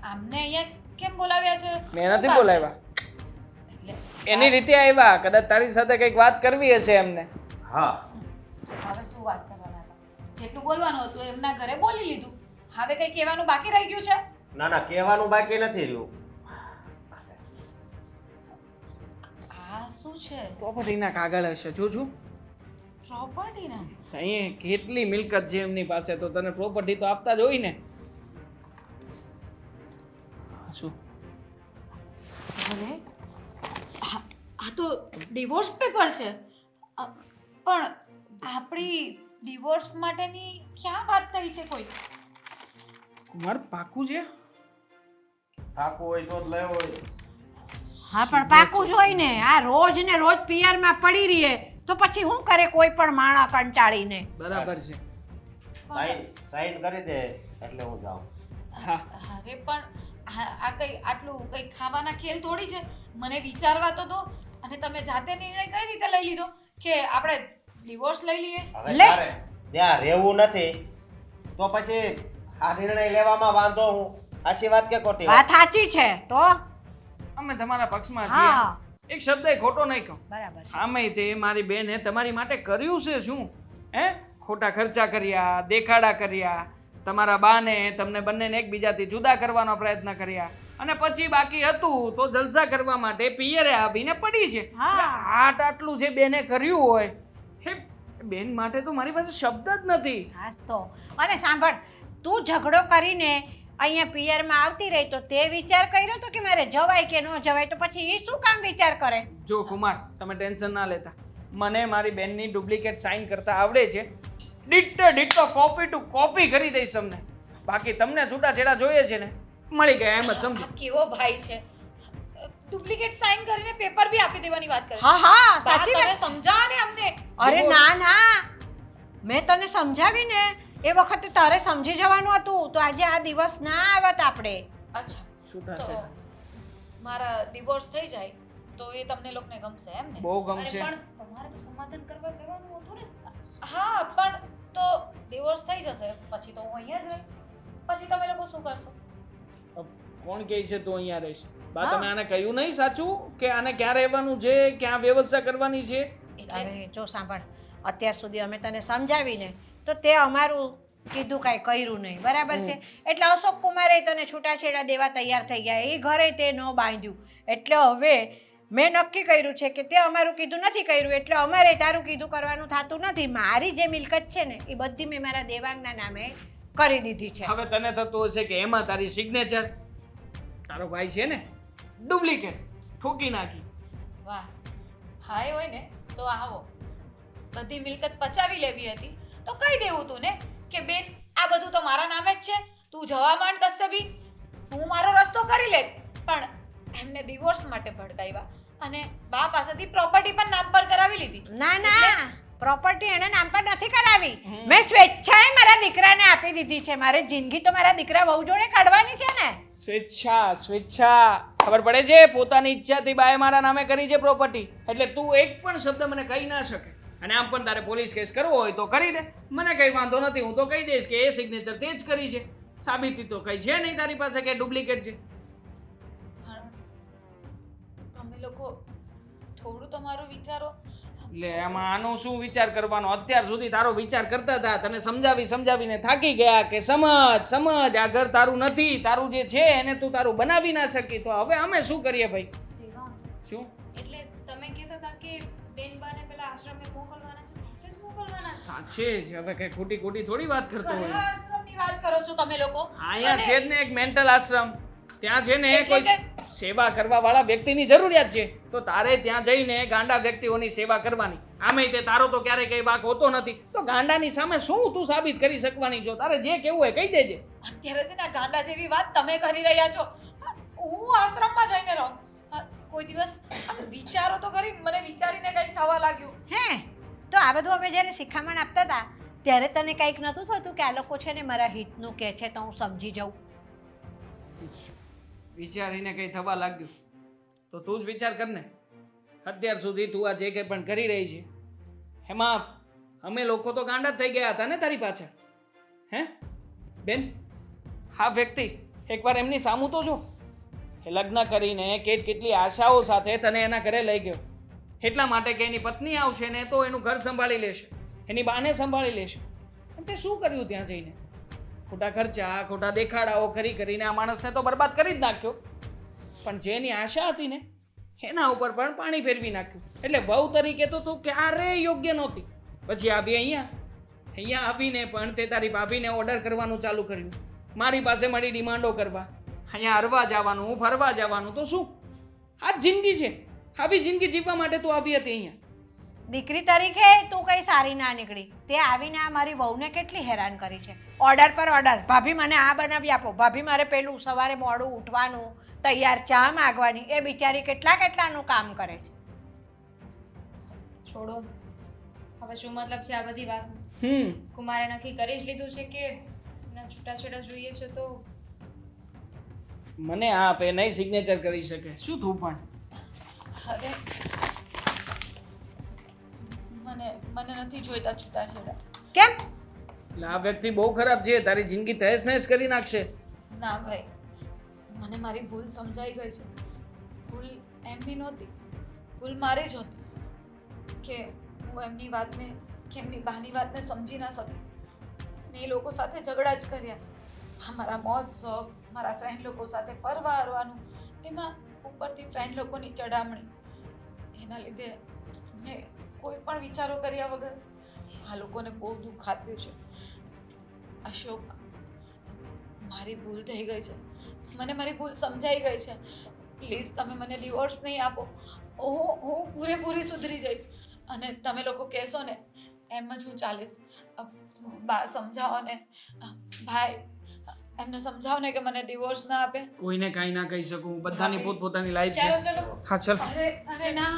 આમને અહીંયા કેમ બોલાવ્યા છે? મેં નથી બોલાવ્યા, એટલે એની રીતે આવ્યા. કદાચ તારી સાથે કંઈક વાત કરવી હશે એમને. હા, હવે શું વાત કરવાના હતા? જેટલું બોલવાનું હતું એમના ઘરે બોલી લીધું. હવે કઈ કહેવાનું બાકી રહી ગયું છે? ના ના, કહેવાનું બાકી નથી રહ્યું. આ શું છે? પ્રોપર્ટીના કાગળ હશે, જોજો. પ્રોપર્ટીના? અહીં કેટલી મિલકત છે એમની પાસે, તો તને પ્રોપર્ટી તો આપતા જ હોય ને. શું? અરે આ તો ડિવોર્સ પેપર છે. પણ આપણી ડિવોર્સ માટેની ક્યાં વાત થઈ છે કોઈ? કુમાર, પાકું છે? થાકું હોય તો જ લેવો હોય. હા પણ પાકું જ હોય ને. આ રોજ ને રોજ પિયરમાં પડી રહીએ તો પછી શું કરે કોઈ પણ માણસ કંટાળીને? બરાબર છે. સાઈન કરી દે એટલે હું જાઉં. હા અરે પણ આ કઈ આટલું કઈ ખાવાના ખેલ થોડી છે. મને વિચારવા તો દો. અને તમે જાતે નિર્ણય કઈ રીતે લઈ લીધો કે આપણે ડિવોર્સ લઈ લઈએ? હવે લે. તારે ત્યાં રહેવું નથી તો પછી આ નિર્ણય લેવામાં વાંધો હું? સાચી વાત કે ખોટી વાત? વાત સાચી છે તો. અમે તમારા પક્ષમાં હા છીએ. એક શબ્દ ખોટો નહીં કહું. બરાબર છે. આમે તે મારી બેને તમારી માટે કર્યું છે શું? હે ખોટા ખર્ચા કર્યા, દેખાડા કર્યા, તમારા બાને તમને બંનેને એકબીજાથી જુદા કરવાનો પ્રયત્ન કર્યા અને પછી બાકી હતું તો જલસા કરવા માટે પિયરે આવીને પડી છે. હા. આટલું જે બેને કર્યું હોય હે બેન માટે તો મારી પાસે શબ્દ જ નથી. હાસ તો. અને સાંભળ, તું ઝઘડો કરીને અહીંયા પિયરમાં આવતી રહી તો તે વિચાર કર્યો તો કે મારે જવાય કે ન જવાય? તો પછી એ શું કામ વિચાર કરે? જો કુમાર તમે ટેન્શન ના લેતા. મને મારી બેનની ડુપ્લિકેટ સાઇન કરતા આવડે છે. ડિટ્ટો કોપી ટુ કોપી કરી દઈશ તમને. બાકી તમને છૂટાછેડા જોઈએ છે ને મળી ગયા એમ જ સમજો. આ કેવો ભાઈ છે, ડુપ્લિકેટ સાઇન કરીને પેપર બી આપી દેવાની વાત કરે. હા હા બા, સાચી તમે વાત છે. સમજાવો ને અમને. અરે ના ના, મેં તને સમજાવી ને એ વખતે તારે સમજી જવાનું હતું તો આજે આ દિવસ ના આવત આપણે. અચ્છા, તો છૂટાછેડા મારા ડિવોર્સ થઈ જાય તો એ તમને લોકોને ગમશે એમ ને? બહુ અરે ગમશે. પણ તમારે તો સમાધાન કરવા જવાનું હતું ને. હા પણ તો ડિવોર્સ થઈ જશે પછી તો હું અહીંયા જ રહીશ. પછી તમે લોકો શું કરશો? કોણ કહે છે તું અહીંયા રહીશ? બા હા. તમે આને કહ્યું નહીં સાચું કે આને ક્યાં રહેવાનું છે, ક્યાં વ્યવસ્થા કરવાની છે? એટલે અરે જો સાંભળ, અત્યાર સુધી અમે તને સમજાવીને તો તે અમારું કીધું કાંઈ કર્યું નહીં, બરાબર છે? એટલે અશોક કુમારે તને છૂટાછેડા દેવા તૈયાર થઈ ગયા, એ ઘરે તે ન બાંધ્યું. એટલે હવે મેં નક્કી કર્યું છે કે તે અમારું કીધું નથી કર્યું એટલે અમારે તારું કીધું કરવાનું થતું નથી. મારી જે મિલકત છે ને એ બધી મેં મારા દેવાંગના નામે કરી દીધી છે. હવે તને થતું હશે કે એમાં તારી સિગ્નેચર. તારો ભાઈ છે ને ડુપ્લિકેટ ઠોકી નાખી. વાહ, હા એ હોય ને તો આવો. બધી મિલકત પચાવી લેવી હતી તો કહી દેવું તું ને કે બેન આ બધું તો મારા નામે જ છે, તું જવા માંડ કશે બી, હું મારો રસ્તો કરી લેત. પણ એમને ડિવોર્સ માટે ભડકાવ્યા અને બા પાસેથી પ્રોપર્ટી પણ નામ પર કરાવી લીધી. ના ના, પ્રોપર્ટી એને નામ પર નથી કરાવી. મેં સ્વેચ્છાએ મારા દીકરાને આપી દીધી છે. મારે જિંદગી તો મારા દીકરા વહુ જોડે કાઢવાની છે ને. સ્વેચ્છા ખબર પડે છે? પોતાની ઈચ્છાથી બાએ મારા નામે કરી છે પ્રોપર્ટી. એટલે તું એક પણ શબ્દ મને કહી ના શકે. અને આમ પણ તારે પોલીસ કેસ કરવો હોય તો કરી દે, મને કઈ વાંધો નથી. હું તો કહી દઈશ કે એ સિગ્નેચર તે જ કરી છે. સાબિતી તો કઈ છે નહીં તારી પાસે કે ડુપ્લિકેટ છે. તમે લોકો થોડું તો મારું વિચારો. એટલે એમાં આનો શું વિચાર કરવાનો? અત્યાર સુધી તારો વિચાર કરતા હતા, તને સમજાવીને થાકી ગયા કે સમજ આ ઘર તારું નથી, તારું જે છે એને તું તારું બનાવી ના શકી. તો હવે અમે શું કરીએ ભાઈ? દેવાંગ, શું એટલે તમે કહેતા હતા કે બેનબાને પેલા આશ્રમે મોકલવાના છે, સાચે જ મોકલવાના છે? સાચે જ? હવે કઈ ખોટી થોડી વાત કરતો કયા હોય. આશ્રમની વાત કરો છો તમે લોકો? અહીંયા અને છે જ ને એક મેન્ટલ આશ્રમ. ત્યાં છે ને એટલે કોઈ સેવા કરવા વાળા વ્યક્તિની જરૂરિયાત છે. તો તારે ત્યાં જઈને ગાંડા વ્યક્તિઓની સેવા કરવાની. આમે તે તારો તો ક્યારેય કઈ વાંક હોતો નથી. તો ગાંડાની સામે શું તું સાબિત કરી શકવાની છો? તારે જે કેવું હોય કહી દેજે. અત્યારે છે ને આ ગાંડા જેવી વાત તમે કરી રહ્યા છો. હું આશ્રમમાં જઈને રહું? કોઈ દિવસ વિચારો તો કરી, મને વિચારીને કંઈક થવા લાગ્યું. હે તો આ બધું અમે જ્યારે શિખામણ આપતા હતા ત્યારે તને કંઈક નહોતું થતું કે આ લોકો છે ને મારા હિતનું કહે છે તો હું સમજી જાઉં? વિચારીને કઈ થવા લાગ્યું તો તું જ વિચાર કર ને. અત્યાર સુધી તું આ જે કંઈ પણ કરી રહી છે એમાં અમે લોકો તો ગાંડા જ થઈ ગયા હતા ને તારી પાછળ. હે બેન, હા વ્યક્તિ એકવાર એમની સામું તો જો. એ લગ્ન કરીને કેટલી આશાઓ સાથે તને એના ઘરે લઈ ગયો એટલા માટે કે એની પત્ની આવશે ને તો એનું ઘર સંભાળી લેશે, એની બાને સંભાળી લેશે. અને તે શું કર્યું ત્યાં જઈને? ખોટા ખર્ચા, ખોટા દેખાડાઓ કરીને આ માણસને તો બરબાદ કરી જ નાખ્યો. પણ જેની આશા હતી ને એના ઉપર પણ પાણી ફેરવી નાખ્યું. એટલે વહુ તરીકે તો તું ક્યારેય યોગ્ય નહોતી. પછી આવી અહીંયા આવીને પણ તે તારી ભાભીને ઓર્ડર કરવાનું ચાલુ કર્યું, મારી પાસે મળી ડિમાન્ડો કરવા, અહીંયા હરવા જવાનું, ફરવા જવાનું. તો શું આ જ જિંદગી છે? આવી જિંદગી જીવવા માટે તું આવી હતી અહીંયા? દીકરી તરીકે તું કઈ સારી ના નીકળી. તે આવીને આ મારી વહુને કેટલી હેરાન કરી છે. ઓર્ડર પર ઓર્ડર, ભાભી મને આ બનાવી આપો, ભાભી મારે પેલું, સવારે મોડું ઉઠવાનું, તૈયાર ચા માગવાની. એ બિચારી કેટલાનું કામ કરે છે. છોડો હવે શું મતલબ છે આ બધી વાત? હમ કુમારે નક્કી કરી જ લીધું છે કે એના છૂટાછેડા જોઈએ છે તો મને આ આપે નહીં સિગ્નેચર કરી શકે. શું તું પણ અરે મને નથી જોઈતા છૂટાછેડા. કેમ? એટલે આ વ્યક્તિ બહુ ખરાબ છે. તારી જિંદગી તહેસ નહેસ કરી નાખશે. ના ભાઈ, મને મારી ભૂલ સમજાઈ ગઈ છે. ભૂલ એમની નહોતી, ભૂલ મારી જ હતી કે હું એમની વાતને કે એમની બહાની વાતને સમજી ના શકી અને એ લોકો સાથે ઝઘડા જ કર્યા. મારા મોજ શોખ, મારા ફ્રેન્ડ લોકો સાથે ફરવા હરવાનું, એમાં ઉપરથી ફ્રેન્ડ લોકોની ચડામણી, એના લીધે મેં કોઈ પણ વિચારો કર્યા વગર આ લોકોને બહુ દુઃખ આપ્યું છે. અશોક, મારી ભૂલ થઈ ગઈ છે, મને મારી ભૂલ સમજાઈ ગઈ છે. પ્લીઝ તમે મને ડિવોર્સ નહીં આપો. હું પૂરેપૂરી સુધરી જઈશ અને તમે લોકો કહેશો ને એમ જ હું ચાલીશ. બા સમજાવો ને, ભાઈ એમને સમજાવો ને કે મને ડિવોર્સ ના આપે. કોઈને કાંઈ ના કહી શકું. બધાની પોતપોતાની લાઈફ ચલો છે. ચલો હા ચલ. અરે ના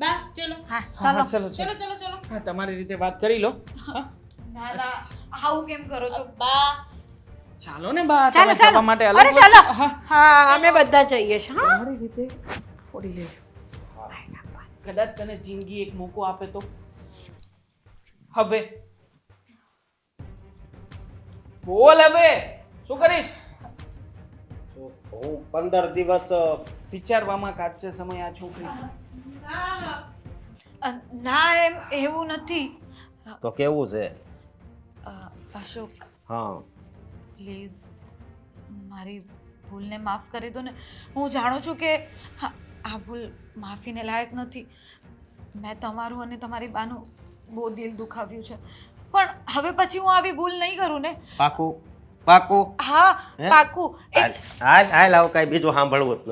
બા ચલો હા હા ચલો. ચલો ચલો ચલો. ચલો ચલો હા તમારી રીતે વાત કરી લો. ના ના, આવું કેમ કરો છો? બા ચાલો ને બા. ચાલો, તમે જવા ચાલો. માટે અરે અલગ ચાલો. હા હા અમે બધા જઈએ છીએ. હા તમારી રીતે થોડી લે. કદાચ તને જિંદગી એક મોકો આપે તો હવે બોલ. હવે શું કરીશ? હું 15 દિવસ વિચારવામાં કાઢશે સમય આ છોકરી. ના એવું નથી. તો કેવું છે? અશોક, હા પ્લીઝ મારી ભૂલને માફ કરી દો ને. હું જાણું છું કે આ ભૂલ માફીને લાયક નથી. મેં તમારું અને તમારી બાનું બહુ દિલ દુખાવ્યું છે, પણ હવે પછી હું આવી ભૂલ નહીં કરું ને. પાકું પાકું. હા હે? પાકું. હાલ હાલ હાલ, આવું કાંઈ બીજું સાંભળવું જ નથી.